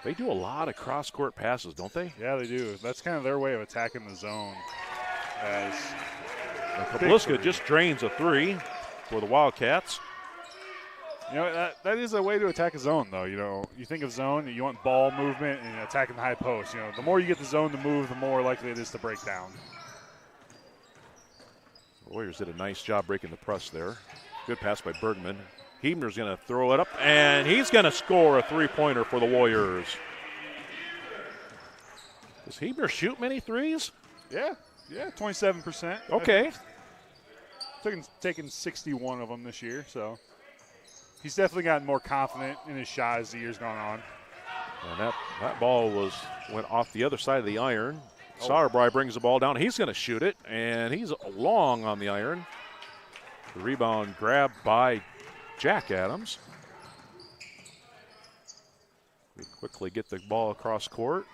they do a lot of cross-court passes, don't they? Yeah, they do. That's kind of their way of attacking the zone. As Kabliska just drains a 3 for the Wildcats. You know, that is a way to attack a zone, though. You know, you think of zone, you want ball movement and attacking the high post. You know, the more you get the zone to move, the more likely it is to break down. The Warriors did a nice job breaking the press there. Good pass by Bergman. Hebner's going to throw it up, and he's going to score a three-pointer for the Warriors. Does Hebner shoot many threes? Yeah, 27%. Okay. Taken 61 of them this year, so he's definitely gotten more confident in his shot as the year's gone on. And that ball went off the other side of the iron. Sauerbrei brings the ball down. He's going to shoot it, and he's long on the iron. The rebound grabbed by Jack Adams. We quickly get the ball across court.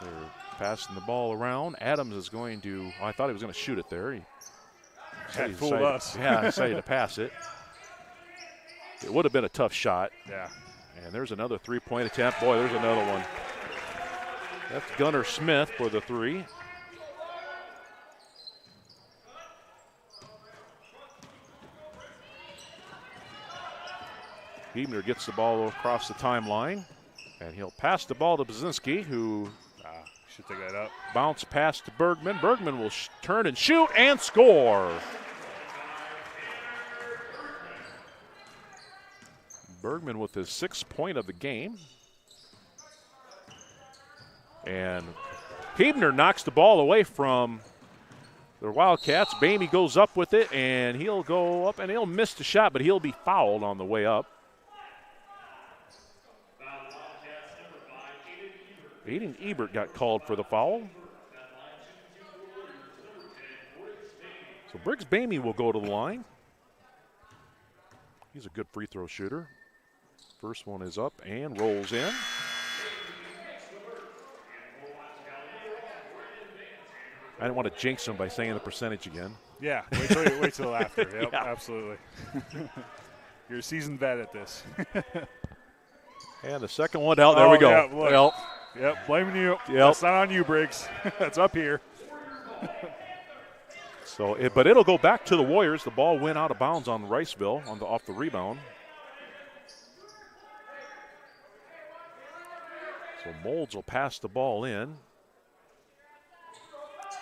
They're passing the ball around. Adams is going to, I thought he was going to shoot it there. He fooled us. Yeah, decided to pass it. It would have been a tough shot. Yeah. And there's another three-point attempt. Boy, there's another one. That's Gunnar Smith for the 3. Hebner gets the ball across the timeline, and he'll pass the ball to Baczynski, who should take that up. Bounce pass to Bergman. Bergman will turn and shoot and score. Bergman with his 6th point of the game. And Hebner knocks the ball away from the Wildcats. Bamey goes up with it, and he'll go up, and he'll miss the shot, but he'll be fouled on the way up. Aiden Ebert got called for the foul. So Briggs Bamey will go to the line. He's a good free throw shooter. First one is up and rolls in. I didn't want to jinx him by saying the percentage again. Yeah, wait till after. Yep, yeah. Absolutely. You're a seasoned vet at this. And the second one out. There we go. Yeah, yep, blaming you. Yep. That's not on you, Briggs. That's up here. But it'll go back to the Warriors. The ball went out of bounds on Riceville off the rebound. So Molds will pass the ball in.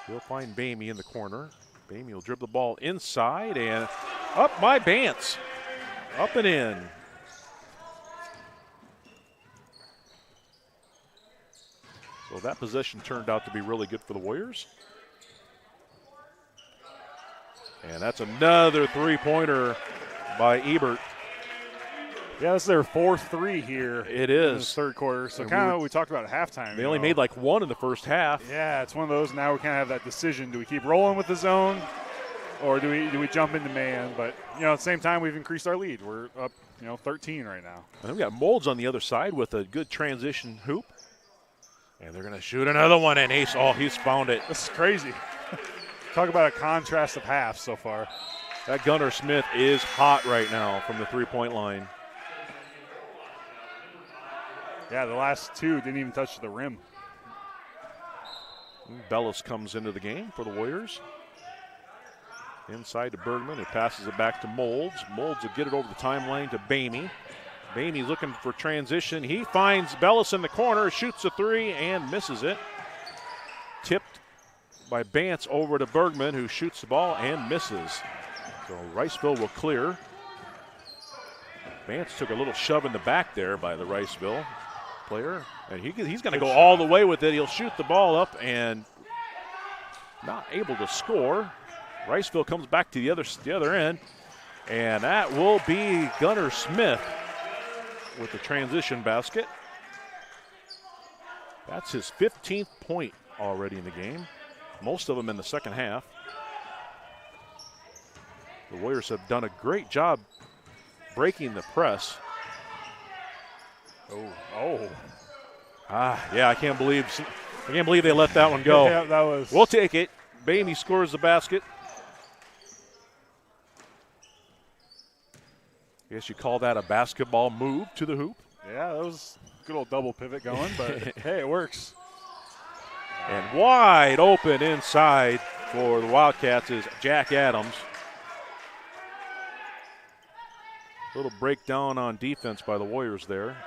He'll find Bamey in the corner. Bamey will dribble the ball inside and up by Bance. Up and in. So that possession turned out to be really good for the Warriors. And that's another three-pointer by Ebert. Yeah, that's their fourth three here. It is. In this third quarter. So kind of we talked about at halftime. They only made like one in the first half. Yeah, it's one of those. Now we kind of have that decision. Do we keep rolling with the zone or do we jump into man? But, at the same time, we've increased our lead. We're up, 13 right now. And we've got Molds on the other side with a good transition hoop. And they're going to shoot another one, and Ace, he's found it. This is crazy. Talk about a contrast of half so far. That Gunnar Smith is hot right now from the three-point line. Yeah, the last two didn't even touch the rim. Bellis comes into the game for the Warriors. Inside to Bergman, who passes it back to Molds. Molds will get it over the timeline to Bamey. Bamey looking for transition. He finds Bellis in the corner, shoots a three, and misses it. Tipped by Bance over to Bergman, who shoots the ball and misses. So Riceville will clear. Bance took a little shove in the back there by the Riceville player, and he's going to go all the way with it. He'll shoot the ball up and not able to score. Riceville comes back to the other end, and that will be Gunnar Smith with the transition basket. That's his 15th point already in the game, most of them in the second half. The Warriors have done a great job breaking the press. Yeah, I can't believe they let that one go. Yeah, that was. We'll take it. Bamey scores the basket. I guess you call that a basketball move to the hoop. Yeah, that was a good old double pivot going, but hey, it works. And wide open inside for the Wildcats is Jack Adams. Little breakdown on defense by the Warriors there.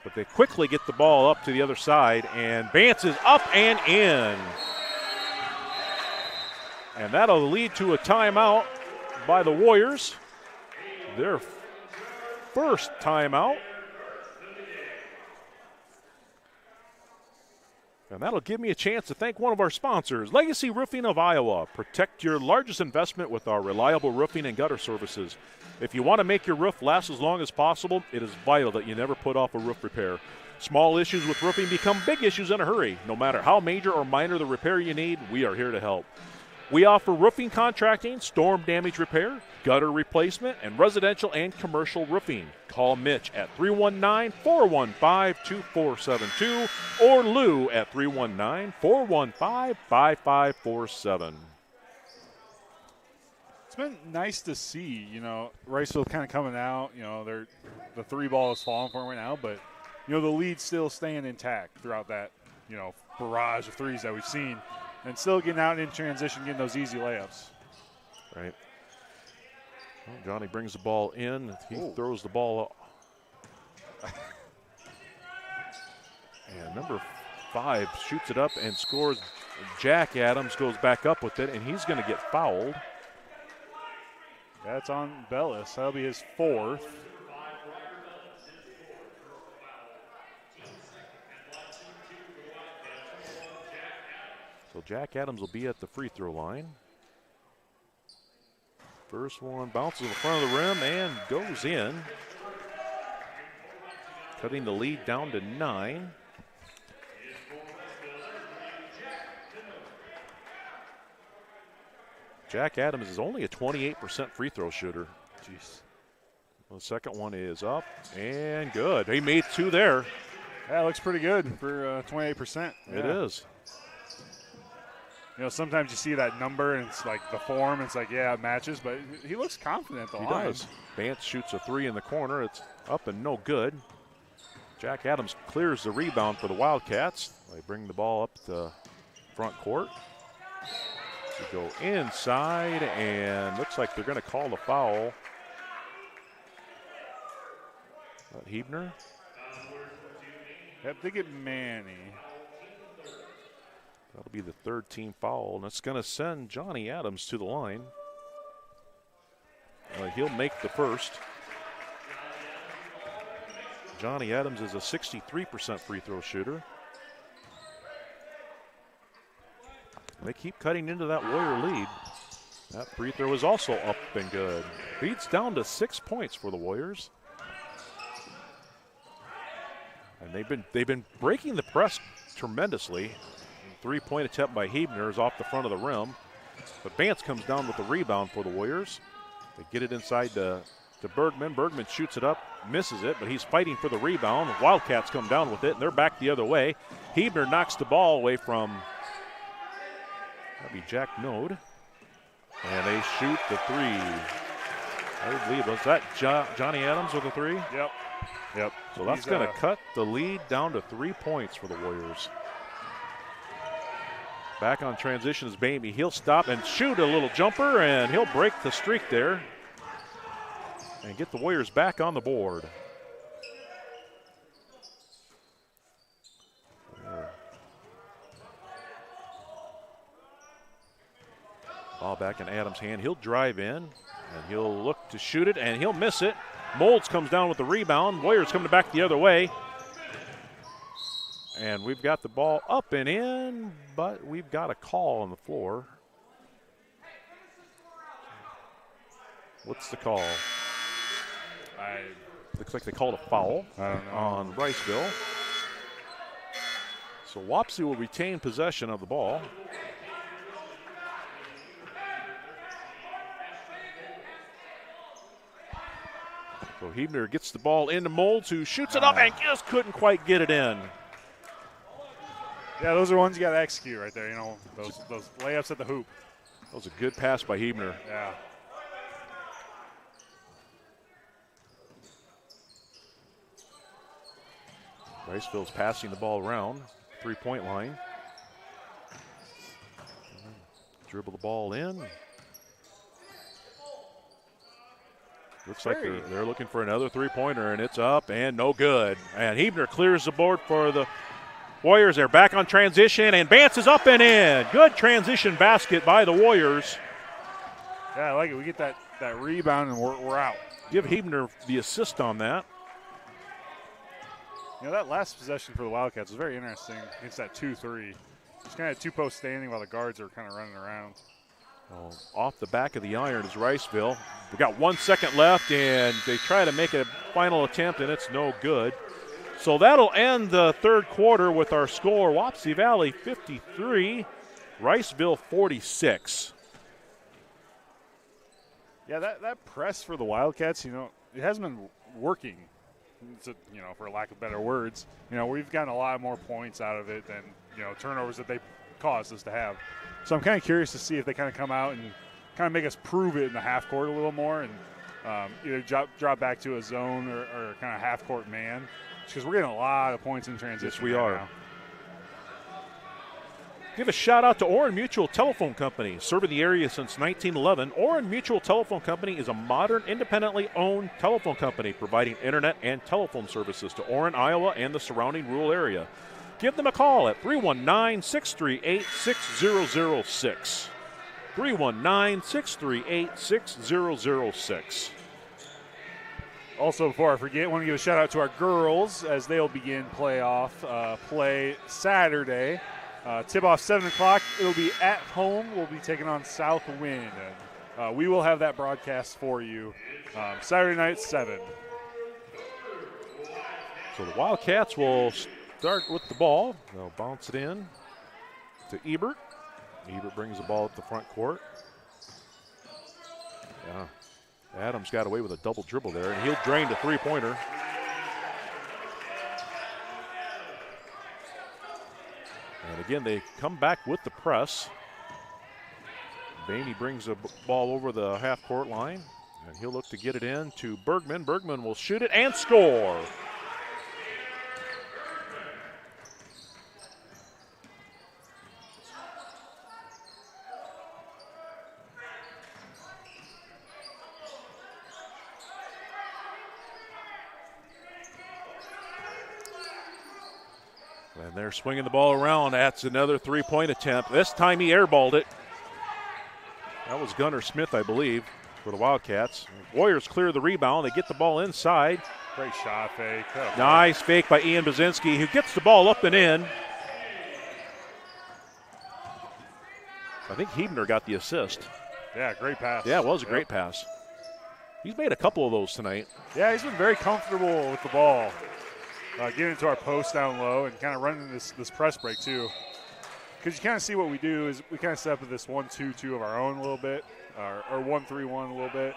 But they quickly get the ball up to the other side, and Bance is up and in. And that'll lead to a timeout by the Warriors. Their first timeout. And that'll give me a chance to thank one of our sponsors, Legacy Roofing of Iowa. Protect your largest investment with our reliable roofing and gutter services. If you want to make your roof last as long as possible, it is vital that you never put off a roof repair. Small issues with roofing become big issues in a hurry. No matter how major or minor the repair you need, we are here to help. We offer roofing contracting, storm damage repair, gutter replacement, and residential and commercial roofing. Call Mitch at 319-415-2472 or Lou at 319-415-5547. It's been nice to see, Riceville kind of coming out. The three ball is falling for them right now, but, the lead's still staying intact throughout that, barrage of threes that we've seen. And still getting out in transition, getting those easy layups. Right. Well, Johnny brings the ball in. He throws the ball up. And number 5 shoots it up and scores. Jack Adams goes back up with it, and he's going to get fouled. That's on Bellis. That'll be his 4th. So Jack Adams will be at the free throw line. First one bounces in front of the rim and goes in. Cutting the lead down to 9. Jack Adams is only a 28% free throw shooter. Jeez. The second one is up and good. He made 2 there. That looks pretty good for 28%. It is. You know, sometimes you see that number and it's like the form, it's like, yeah, it matches, but he looks confident the line. He does. Bance shoots a 3 in the corner. It's up and no good. Jack Adams clears the rebound for the Wildcats. They bring the ball up the front court. They go inside, and looks like they're going to call the foul. Hebner. Yep, they get Manny. That'll be the 3rd team foul, and it's going to send Johnny Adams to the line. He'll make the first. Johnny Adams is a 63% free throw shooter. They keep cutting into that Warrior lead. That free throw is also up and good. Lead's down to 6 points for the Warriors. And they've been breaking the press tremendously. 3-point attempt by Hebner is off the front of the rim. But Bance comes down with the rebound for the Warriors. They get it inside to Bergman. Bergman shoots it up, misses it, but he's fighting for the rebound. The Wildcats come down with it, and they're back the other way. Hebner knocks the ball away from, that'd be Jack Node. And they shoot the 3. I believe, was that Johnny Adams with the 3? Yep. So that's going to cut the lead down to 3 points for the Warriors. Back on transition is Baby. He'll stop and shoot a little jumper, and he'll break the streak there and get the Warriors back on the board. Ball back in Adams' hand. He'll drive in, and he'll look to shoot it, and he'll miss it. Molds comes down with the rebound. Warriors coming back the other way. And we've got the ball up and in, but we've got a call on the floor. What's the call? Looks like they called a foul on Riceville. So Wapsie will retain possession of the ball. So Hebner gets the ball into Molds, who shoots it up and just couldn't quite get it in. Yeah, those are ones you got to execute right there. You know, those layups at the hoop. That was a good pass by Hebner. Yeah. Riceville's passing the ball around, 3-point line. Dribble the ball in. Looks like they're looking for another 3-pointer, and it's up and no good. And Hebner clears the board for the Warriors. They're back on transition, and Bance is up and in. Good transition basket by the Warriors. Yeah, I like it. We get that rebound, and we're out. Give Hebner the assist on that. You know, that last possession for the Wildcats was very interesting against that 2-3. Just kind of two-post standing while the guards are kind of running around. Oh, off the back of the iron is Riceville. We got 1 second left, and they try to make a final attempt, and it's no good. So that'll end the third quarter with our score: Wapsie Valley 53, Riceville 46. Yeah, that press for the Wildcats, you know, it hasn't been working. You know, for lack of better words, you know, we've gotten a lot more points out of it than, you know, turnovers that they caused us to have. So I'm kind of curious to see if they kind of come out and kind of make us prove it in the half court a little more, and either drop back to a zone or kind of half court man, because we're getting a lot of points in transition. Yes, we are. Now. Give a shout out to Oran Mutual Telephone Company. Serving the area since 1911, Oran Mutual Telephone Company is a modern, independently owned telephone company providing internet and telephone services to Oran, Iowa, and the surrounding rural area. Give them a call at 319-638-6006. 319-638-6006. Also, before I forget, I want to give a shout out to our girls as they'll begin playoff play Saturday. Tip-off 7 o'clock. It'll be at home. We'll be taking on Southwind. And we will have that broadcast for you Saturday night at 7. So the Wildcats will start with the ball. They'll bounce it in to Ebert. Ebert brings the ball up the front court. Yeah. Adams got away with a double dribble there, and he'll drain the three-pointer. And again, they come back with the press. Bainey brings the ball over the half-court line, and he'll look to get it in to Bergman. Bergman will shoot it and score. And they're swinging the ball around. That's another three-point attempt. This time he airballed it. That was Gunnar Smith, I believe, for the Wildcats. Warriors clear the rebound. They get the ball inside. Great shot fake. Oh, nice fake by Ian Bazinski, who gets the ball up and in. I think Hebner got the assist. Yeah, great pass. Yeah, it was a great pass. He's made a couple of those tonight. Yeah, he's been very comfortable with the ball. Getting into our post down low and kind of running this press break too. Because you kind of see what we do is we kind of set up with this 1-2-2 of our own a little bit, or 1-3-1 a little bit.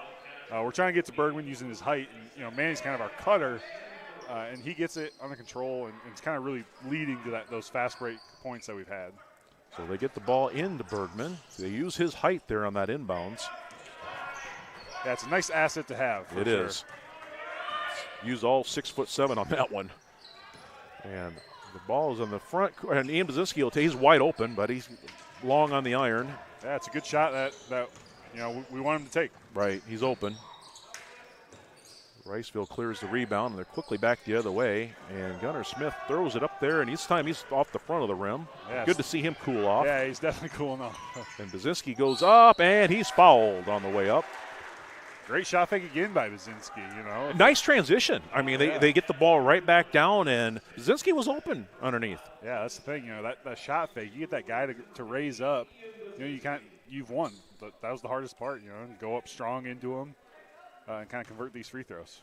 We're trying to get to Bergman using his height. And, Manny's kind of our cutter, and he gets it under control, and it's kind of really leading to those fast break points that we've had. So they get the ball into Bergman. They use his height there on that inbounds. Yeah, it's a nice asset to have. It is. Use all 6'7" on that one. And the ball is on the front, and Ian Bazinski will take. He's wide open, but he's long on the iron. Yeah, it's a good shot that we want him to take. Right, he's open. Riceville clears the rebound, and they're quickly back the other way. And Gunnar Smith throws it up there, and this time he's off the front of the rim. Yeah, good to see him cool off. Yeah, he's definitely cooling off. And Bazinski goes up, and he's fouled on the way up. Great shot fake again by Bazinski, Nice transition. I mean, they get the ball right back down, and Bazinski was open underneath. Yeah, that's the thing. That shot fake, you get that guy to raise up. You've won. But that was the hardest part. Go up strong into him and kind of convert these free throws.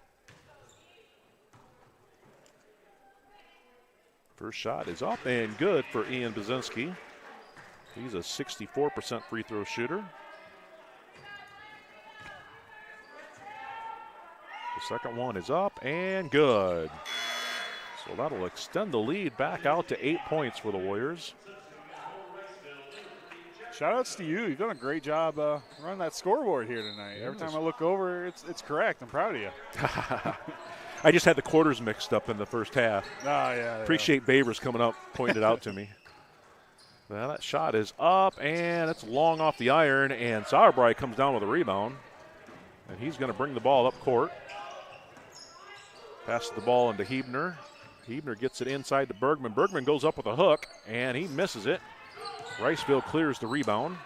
First shot is up and good for Ian Bazinski. He's a 64% free throw shooter. The second one is up and good. So that'll extend the lead back out to 8 points for the Warriors. Shout-outs to you. You've done a great job running that scoreboard here tonight. Every time I look over, it's correct. I'm proud of you. I just had the quarters mixed up in the first half. Appreciate Babers coming up, pointing it out to me. Well, that shot is up, and it's long off the iron, and Sauerbrei comes down with a rebound. And he's going to bring the ball up court. Passes the ball into Hebner. Hebner gets it inside to Bergman. Bergman goes up with a hook, and he misses it. Riceville clears the rebound.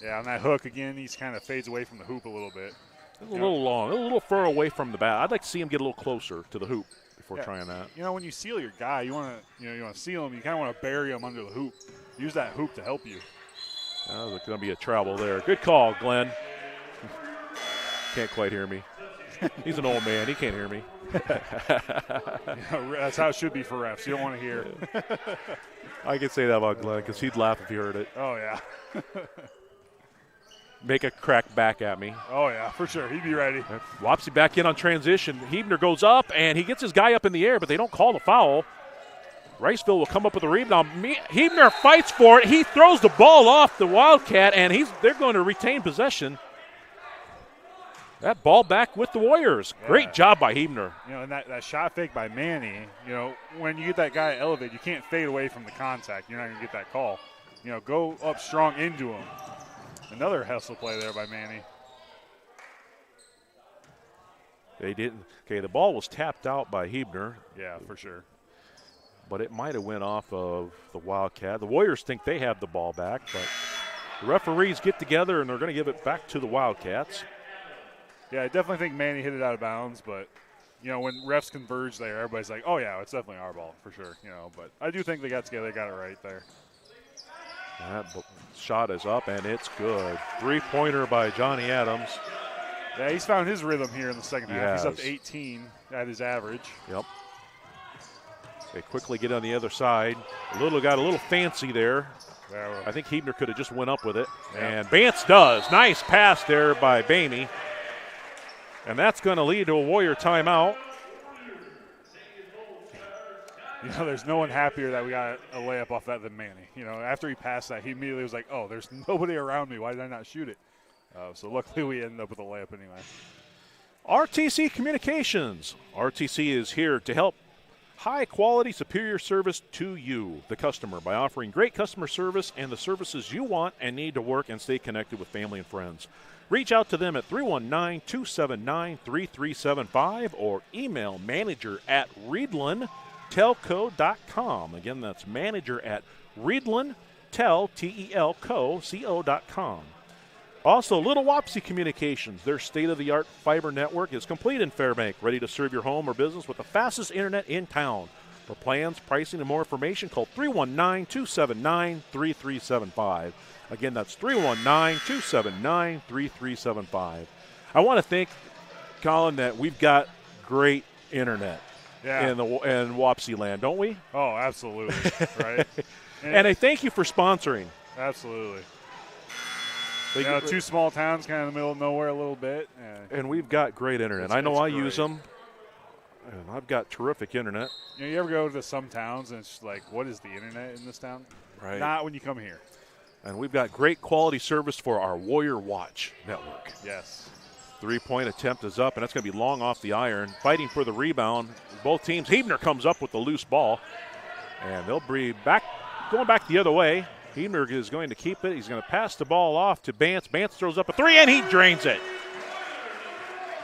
Yeah, on that hook again, he kind of fades away from the hoop a little bit. A little long, a little far away from the bat. I'd like to see him get a little closer to the hoop before trying that. When you seal your guy, you want to seal him. You kind of want to bury him under the hoop. Use that hoop to help you. There's going to be a travel there. Good call, Glenn. Can't quite hear me. He's an old man. He can't hear me. That's how it should be for refs. You don't want to hear. I could say that about Glenn because he'd laugh if he heard it. Oh, yeah. Make a crack back at me. Oh, yeah, for sure. He'd be ready. Wapsie back in on transition. Hebner goes up, and he gets his guy up in the air, but they don't call the foul. Riceville will come up with a rebound. Hebner fights for it. He throws the ball off the Wildcat, and they're going to retain possession. That ball back with the Warriors. Yeah. Great job by Hebner. And that shot fake by Manny, when you get that guy elevated, you can't fade away from the contact. You're not going to get that call. Go up strong into him. Another hustle play there by Manny. They didn't. Okay, the ball was tapped out by Hebner. Yeah, for sure. But it might have went off of the Wildcat. The Warriors think they have the ball back, but the referees get together, and they're going to give it back to the Wildcats. Yeah, I definitely think Manny hit it out of bounds, but, when refs converge there, everybody's like, oh, yeah, it's definitely our ball for sure, But I do think they got together, got it right there. That shot is up, and it's good. Three-pointer by Johnny Adams. Yeah, he's found his rhythm here in the second half. He's up to 18 at his average. Yep. They quickly get on the other side. Got a little fancy there. I think Hebner could have just went up with it. And Bance does. Nice pass there by Bamey. And that's going to lead to a Warrior timeout. You know, there's no one happier that we got a layup off that than Manny. You know, after he passed that, he immediately was like, oh, there's nobody around me. Why did I not shoot it? So luckily we ended up with a layup anyway. RTC Communications. RTC is here to help high-quality, superior service to you, the customer, by offering great customer service and the services you want and need to work and stay connected with family and friends. Reach out to them at 319-279-3375 or email manager@reedlandtelco.com. Again, that's manager@reedlandtelco.com. Also, Little Wapsie Communications, their state-of-the-art fiber network is complete in Fairbank, ready to serve your home or business with the fastest internet in town. For plans, pricing, and more information, call 319-279-3375. Again, that's 319-279-3375. I want to thank Colin that we've got great internet in Wapsie land, don't we? Oh, absolutely, right? And I thank you for sponsoring. Absolutely. You know, two small towns kind of in the middle of nowhere a little bit. And we've got great internet. I know I use them, and I've got terrific internet. You know, you ever go to some towns and it's just like, what is the internet in this town? Right. Not when you come here. And we've got great quality service for our Warrior Watch network. Yes. Three-point attempt is up, and that's going to be long off the iron. Fighting for the rebound, both teams. Hebner comes up with the loose ball, and they'll be going back the other way. Hebner is going to keep it. He's going to pass the ball off to Bance. Bance throws up a three, and he drains it.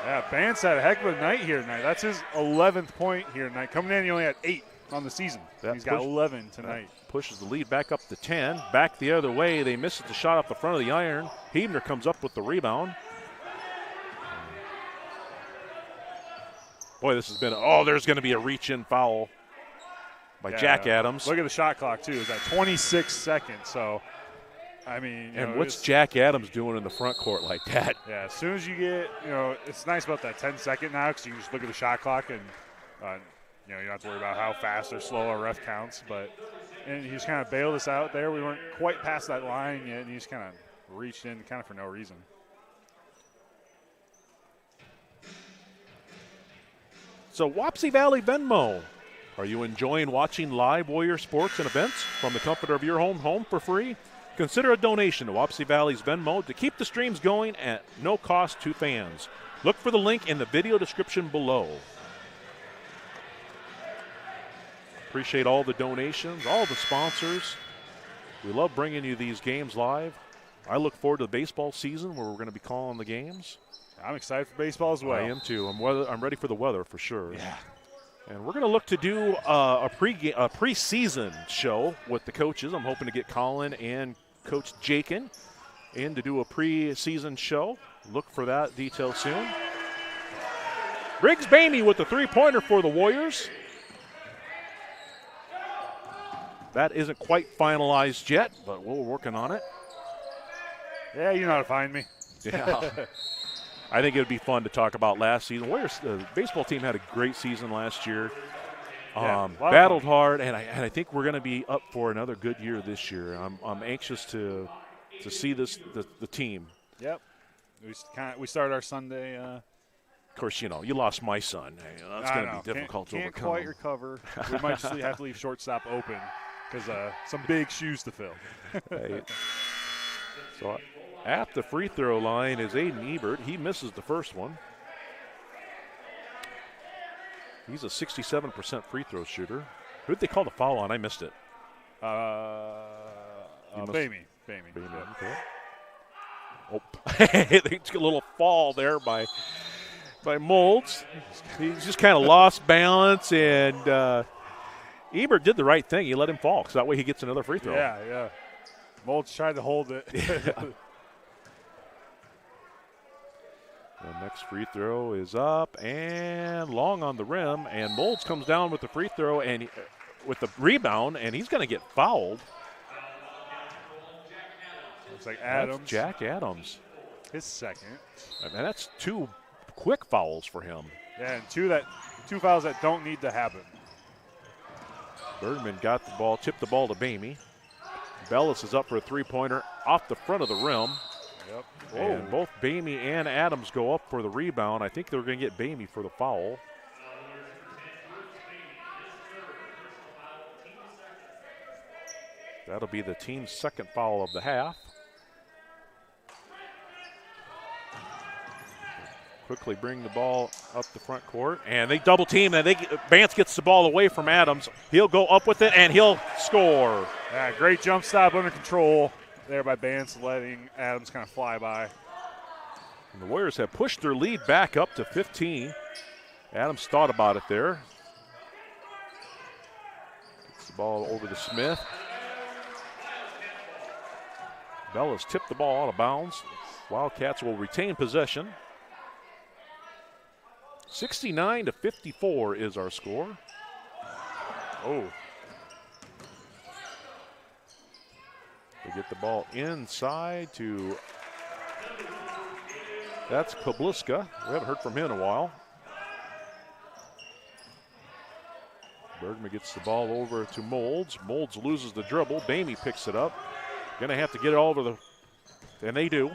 Yeah, Bance had a heck of a night here tonight. That's his 11th point here tonight. Coming in, he only had 8 on the season. He's got 11 tonight. Pushes the lead back up to 10. Back the other way. They miss the shot off the front of the iron. Hebner comes up with the rebound. Boy, this has been there's going to be a reach-in foul by Jack Adams. Look at the shot clock, too. It's at 26 seconds. So, I mean. And what's Jack Adams doing in the front court like that? Yeah, as soon as you get, it's nice about that 10-second now because you can just look at the shot clock and, you don't have to worry about how fast or slow our ref counts. And he just kind of bailed us out there. We weren't quite past that line yet, and he just kind of reached in kind of for no reason. So, Wapsie Valley Venmo. Are you enjoying watching live Warrior sports and events from the comfort of your home for free? Consider a donation to Wapsie Valley's Venmo to keep the streams going at no cost to fans. Look for the link in the video description below. Appreciate all the donations, all the sponsors. We love bringing you these games live. I look forward to the baseball season where we're going to be calling the games. I'm excited for baseball as well. I am too. I'm ready for the weather for sure. Yeah. And we're going to look to do a preseason show with the coaches. I'm hoping to get Colin and Coach Jakin in to do a preseason show. Look for that detail soon. Briggs Bamey with the three-pointer for the Warriors. That isn't quite finalized yet, but we're working on it. Yeah, you know how to find me. Yeah. I think it would be fun to talk about last season. Warriors, the baseball team had a great season last year. Battled hard, and I think we're going to be up for another good year this year. I'm anxious to see the team. Yep. We started our Sunday. Of course, you lost my son. That's going to be difficult to overcome. Can't quite recover. We might just have to leave shortstop open because some big shoes to fill. Right. So at the free throw line is Aiden Ebert. He misses the first one. He's a 67% free throw shooter. Who did they call the foul on? I missed it. Bamey. Okay. Oh, it's a little fall there by Molds. He's just kind of lost balance, and Ebert did the right thing. He let him fall because that way he gets another free throw. Yeah. Molds tried to hold it. The next free throw is up and long on the rim, and Molds comes down with the free throw and with the rebound, and he's going to get fouled. Looks like Adams. That's Jack Adams. His second. I mean, that's 2 quick fouls for him. Yeah, and two fouls that don't need to happen. Bergman got the ball, tipped the ball to Bamey. Bellis is up for a three-pointer off the front of the rim. Yep. And both Bamey and Adams go up for the rebound. I think they're going to get Bamey for the foul. That'll be the team's second foul of the half. Quickly bring the ball up the front court, and they double team, and Bance gets the ball away from Adams. He'll go up with it, and he'll score. Yeah, great jump stop under control there by Bance, letting Adams kind of fly by. And the Warriors have pushed their lead back up to 15. Adams thought about it there. Gets the ball over to Smith. Bellis tipped the ball out of bounds. Wildcats will retain possession. 69-54 is our score. Oh. They get the ball inside to, that's Kobliska. We haven't heard from him in a while. Bergman gets the ball over to Molds. Molds loses the dribble. Bamey picks it up. Gonna have to get it all over the, and they do.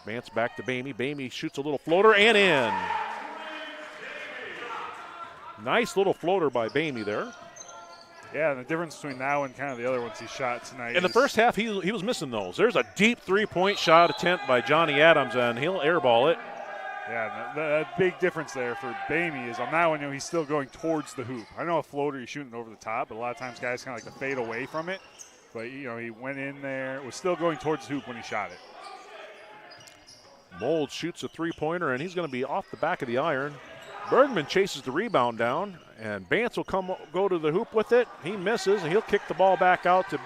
Vance back to Bamey. Bamey shoots a little floater and in. Nice little floater by Bamey there. Yeah, and the difference between now and kind of the other ones he shot tonight. In the first half, he was missing those. There's a deep three-point shot attempt by Johnny Adams, and he'll airball it. Yeah, that big difference there for Bamey is on that one, he's still going towards the hoop. I know a floater, you're shooting over the top, but a lot of times guys kind of like to fade away from it. But, he went in there, was still going towards the hoop when he shot it. Mold shoots a three-pointer, and he's going to be off the back of the iron. Bergman chases the rebound down, and Bance will go to the hoop with it. He misses, and he'll kick the ball back out to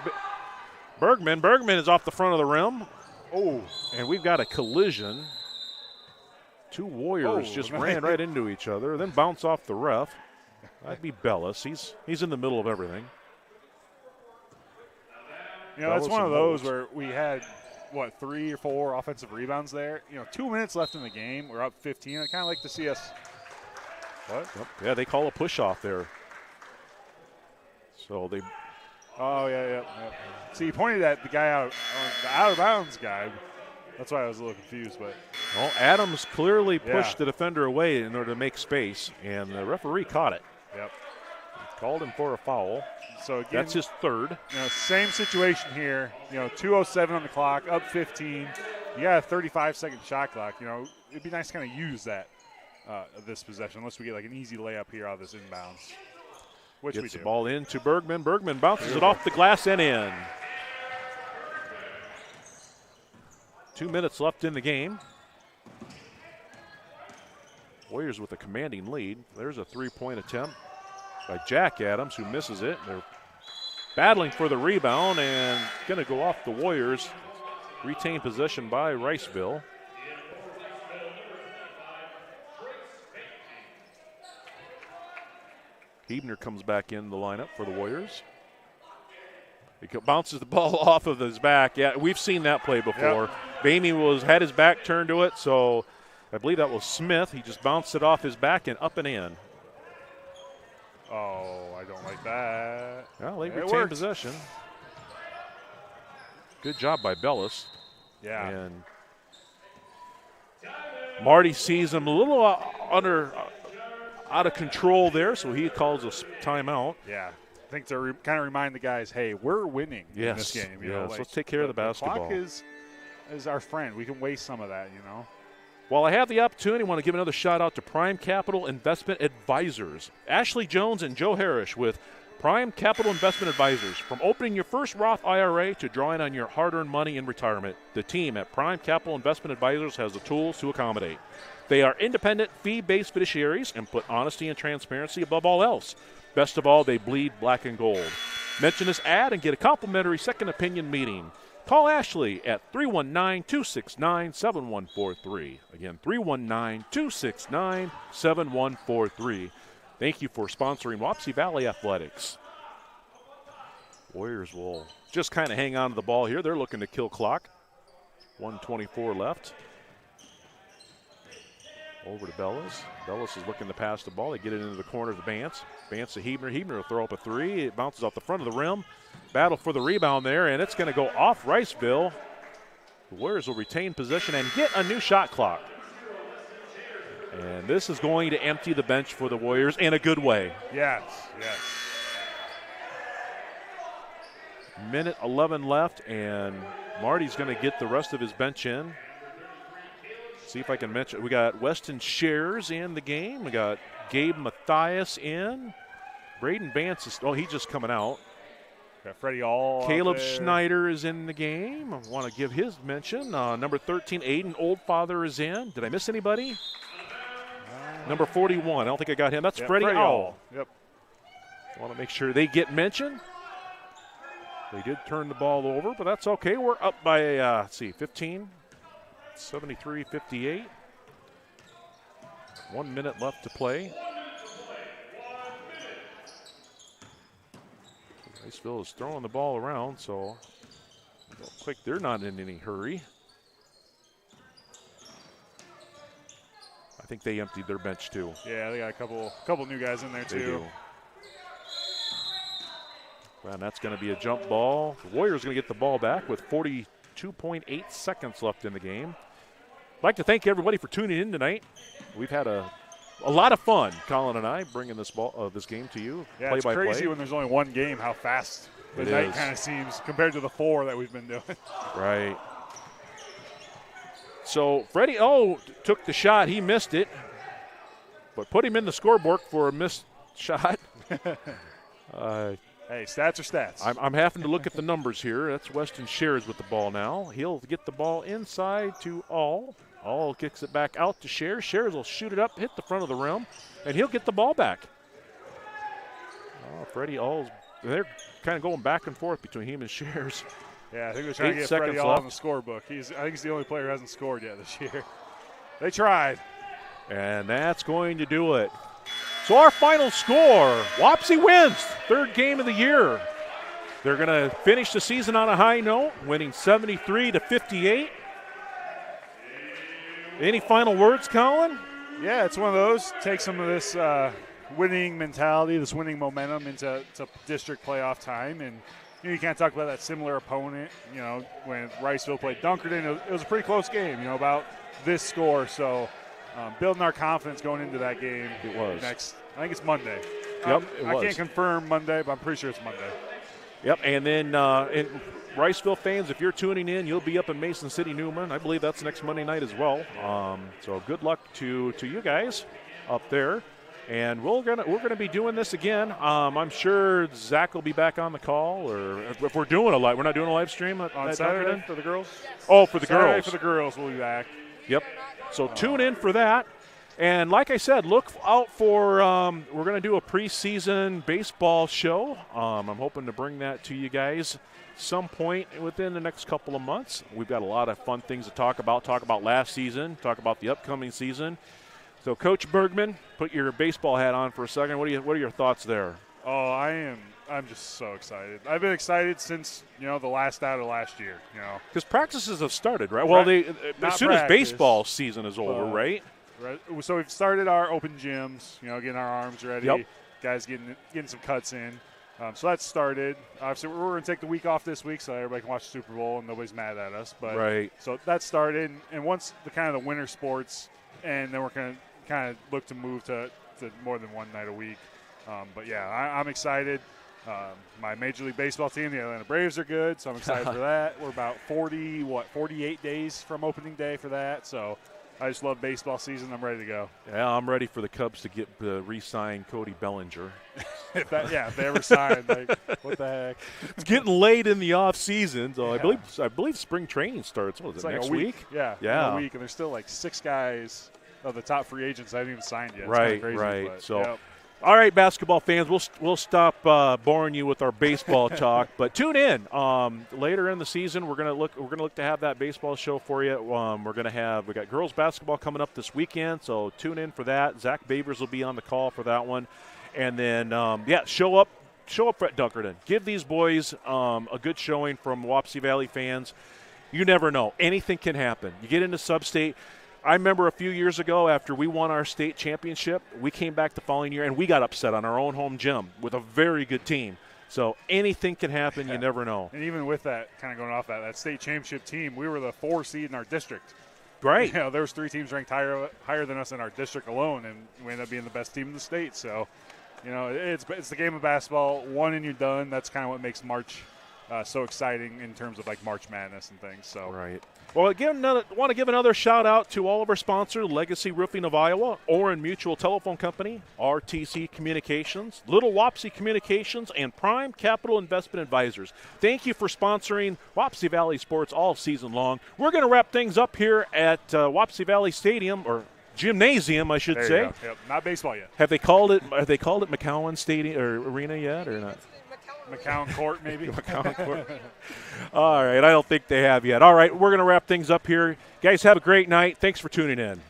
Bergman. Bergman is off the front of the rim. Oh, and we've got a collision. Two Warriors just ran right into each other, then bounce off the ref. That'd be Bellis. He's in the middle of everything. That's one of those where we had, 3 or 4 offensive rebounds there. 2 minutes left in the game. We're up 15. I'd kind of like to see us. What? Yep. Yeah, they call a push off there. So they. Oh, yeah. See, he pointed at the guy the out of bounds guy. That's why I was a little confused. But well, Adams clearly pushed the defender away in order to make space, and the referee caught it. Yep. He called him for a foul. So again, that's his third. Same situation here. 2:07 on the clock, up 15. You got a 35-second shot clock. It'd be nice to kind of use that this possession, unless we get like an easy layup here out of this inbounds. Which Gets we do. the ball into Bergman. Bergman bounces it off the glass and in. 2 minutes left in the game. Warriors with a commanding lead. There's a three-point attempt by Jack Adams, who misses it. They're battling for the rebound and going to go off the Warriors. Retained possession by Riceville. Hebner comes back in the lineup for the Warriors. He bounces the ball off of his back. Yeah, we've seen that play before. Yep. Bamey had his back turned to it, so I believe that was Smith. He just bounced it off his back and up and in. Oh, I don't like that. Well, they retain possession. Good job by Bellis. Yeah. And Marty sees him a little out of control there, so he calls a timeout. Yeah. I think to kind of remind the guys, hey, we're winning in this game. Let's take care of the basketball. The clock is our friend. We can waste some of that, While I have the opportunity, I want to give another shout out to Prime Capital Investment Advisors. Ashley Jones and Joe Harris with Prime Capital Investment Advisors. From opening your first Roth IRA to drawing on your hard-earned money in retirement, the team at Prime Capital Investment Advisors has the tools to accommodate. They are independent, fee-based fiduciaries and put honesty and transparency above all else. Best of all, they bleed black and gold. Mention this ad and get a complimentary second opinion meeting. Call Ashley at 319-269-7143. Again, 319-269-7143. Thank you for sponsoring Wapsie Valley Athletics. Warriors will just kind of hang on to the ball here. They're looking to kill clock. 1:24 left. Over to Bellis. Bellis is looking to pass the ball. They get it into the corner to Vance. Vance to Hebner. Hebner will throw up a three. It bounces off the front of the rim. battle for the rebound there, and it's going to go off Riceville. The Warriors will retain possession and get a new shot clock. And this is going to empty the bench for the Warriors in a good way. Yes. Minute 11 left, and Marty's going to get the rest of his bench in. See if I can mention. We got Weston Shares in the game. We got Gabe Mathias in. Braden Vance is, he's just coming out. Got Freddie All. Caleb Schneider is in the game. I want to give his mention. Number 13, Aiden Oldfather is in. Did I miss anybody? Number 41. I don't think I got him. That's Freddie All. Yep. Want to make sure they get mentioned. They did turn the ball over, but that's okay. We're up by, 15, 73-58. 1 minute left to play. Riceville is throwing the ball around, so quick, they're not in any hurry. I think they emptied their bench too. Yeah, they got a couple new guys in there too. They do. And that's going to be a jump ball. The Warriors going to get the ball back with 42.8 seconds left in the game. I'd like to thank everybody for tuning in tonight. We've had a lot of fun, Colin and I, bringing this game to you. Yeah, it's crazy when there's only one game how fast the night kind of seems compared to the 4 that we've been doing. Right. So Freddie took the shot. He missed it, but put him in the scorebook for a missed shot. Hey, stats are stats. I'm having to look at the numbers here. That's Weston Shares with the ball now. He'll get the ball inside to All. All kicks it back out to Shares. Shares will shoot it up, hit the front of the rim, and he'll get the ball back. Freddie All's, they're kind of going back and forth between him and Shares. Yeah, I think they're trying to get Freddie All on the scorebook. I think he's the only player who hasn't scored yet this year. They tried. And that's going to do it. So our final score, Wapsie wins, 3rd game of the year. They're going to finish the season on a high note, winning 73-58. Any final words, Colin? Yeah, it's one of those. Take some of this winning mentality, this winning momentum into district playoff time. And you can't talk about that similar opponent. When Riceville played Dunkerton, it was a pretty close game, about this score. So building our confidence going into that game. It was. I think it's Monday. Yep, it was. I can't confirm Monday, but I'm pretty sure it's Monday. Yep, and then Riceville fans, if you're tuning in, you'll be up in Mason City, Newman. I believe that's next Monday night as well. So good luck to you guys up there. And we're gonna be doing this again. I'm sure Zach will be back on the call, or if we're doing we're not doing a live stream on Saturday for the girls. Oh, for the Saturday girls. For the girls, we'll be back. Yep. So tune in for that. And like I said, look out for we're going to do a preseason baseball show. I'm hoping to bring that to you guys some point within the next couple of months. We've got a lot of fun things to talk about last season, talk about the upcoming season. So, Coach Bergman, put your baseball hat on for a second. What are your thoughts there? Oh, I'm just so excited. I've been excited since, the last out of last year, Because practices have started, right? Well, as soon as baseball season is over, right? Right. So we've started our open gyms, getting our arms ready. Yep. Guys getting some cuts in. So that's started. Obviously, we're going to take the week off this week so everybody can watch the Super Bowl and nobody's mad at us. But right. So that started. And once the winter sports, and then we're going to kind of look to move to more than one night a week. But, yeah, I'm excited. My Major League Baseball team, the Atlanta Braves, are good, so I'm excited for that. We're about 48 days from opening day for that. So I just love baseball season. I'm ready to go. Yeah, I'm ready for the Cubs to get re-sign Cody Bellinger. if they ever sign, what the heck? It's getting late in the off season, so yeah. I believe spring training starts. What is it, next week? Yeah, a week, and there's still 6 guys of the top free agents that haven't even signed yet. Right, crazy, right. But, so. Yep. All right, basketball fans, we'll stop boring you with our baseball talk, but tune in later in the season. We're gonna look to have that baseball show for you. We got girls basketball coming up this weekend, so tune in for that. Zach Babers will be on the call for that one, and then show up at Dunkerton. Give these boys a good showing from Wapsie Valley fans. You never know, anything can happen. You get into sub-state. I remember a few years ago after we won our state championship, we came back the following year and we got upset on our own home gym with a very good team. So anything can happen. You never know. And even with that, kind of going off that state championship team, we were the 4 seed in our district. Right. There was 3 teams ranked higher than us in our district alone, and we ended up being the best team in the state. So, it's the game of basketball. One and you're done. That's kind of what makes March so exciting in terms of like March Madness and things. So right. Well, again, want to give another shout out to all of our sponsors: Legacy Roofing of Iowa, Oran Mutual Telephone Company, RTC Communications, Little Wapsie Communications, and Prime Capital Investment Advisors. Thank you for sponsoring Wapsie Valley Sports all season long. We're going to wrap things up here at Wapsie Valley Stadium, or Gymnasium, I should say. Yep. Not baseball yet. Have they called it McCowan Stadium or Arena yet, or not? McCown Court, maybe. McCown Court. All right, I don't think they have yet. All right, we're going to wrap things up here. Guys, have a great night. Thanks for tuning in.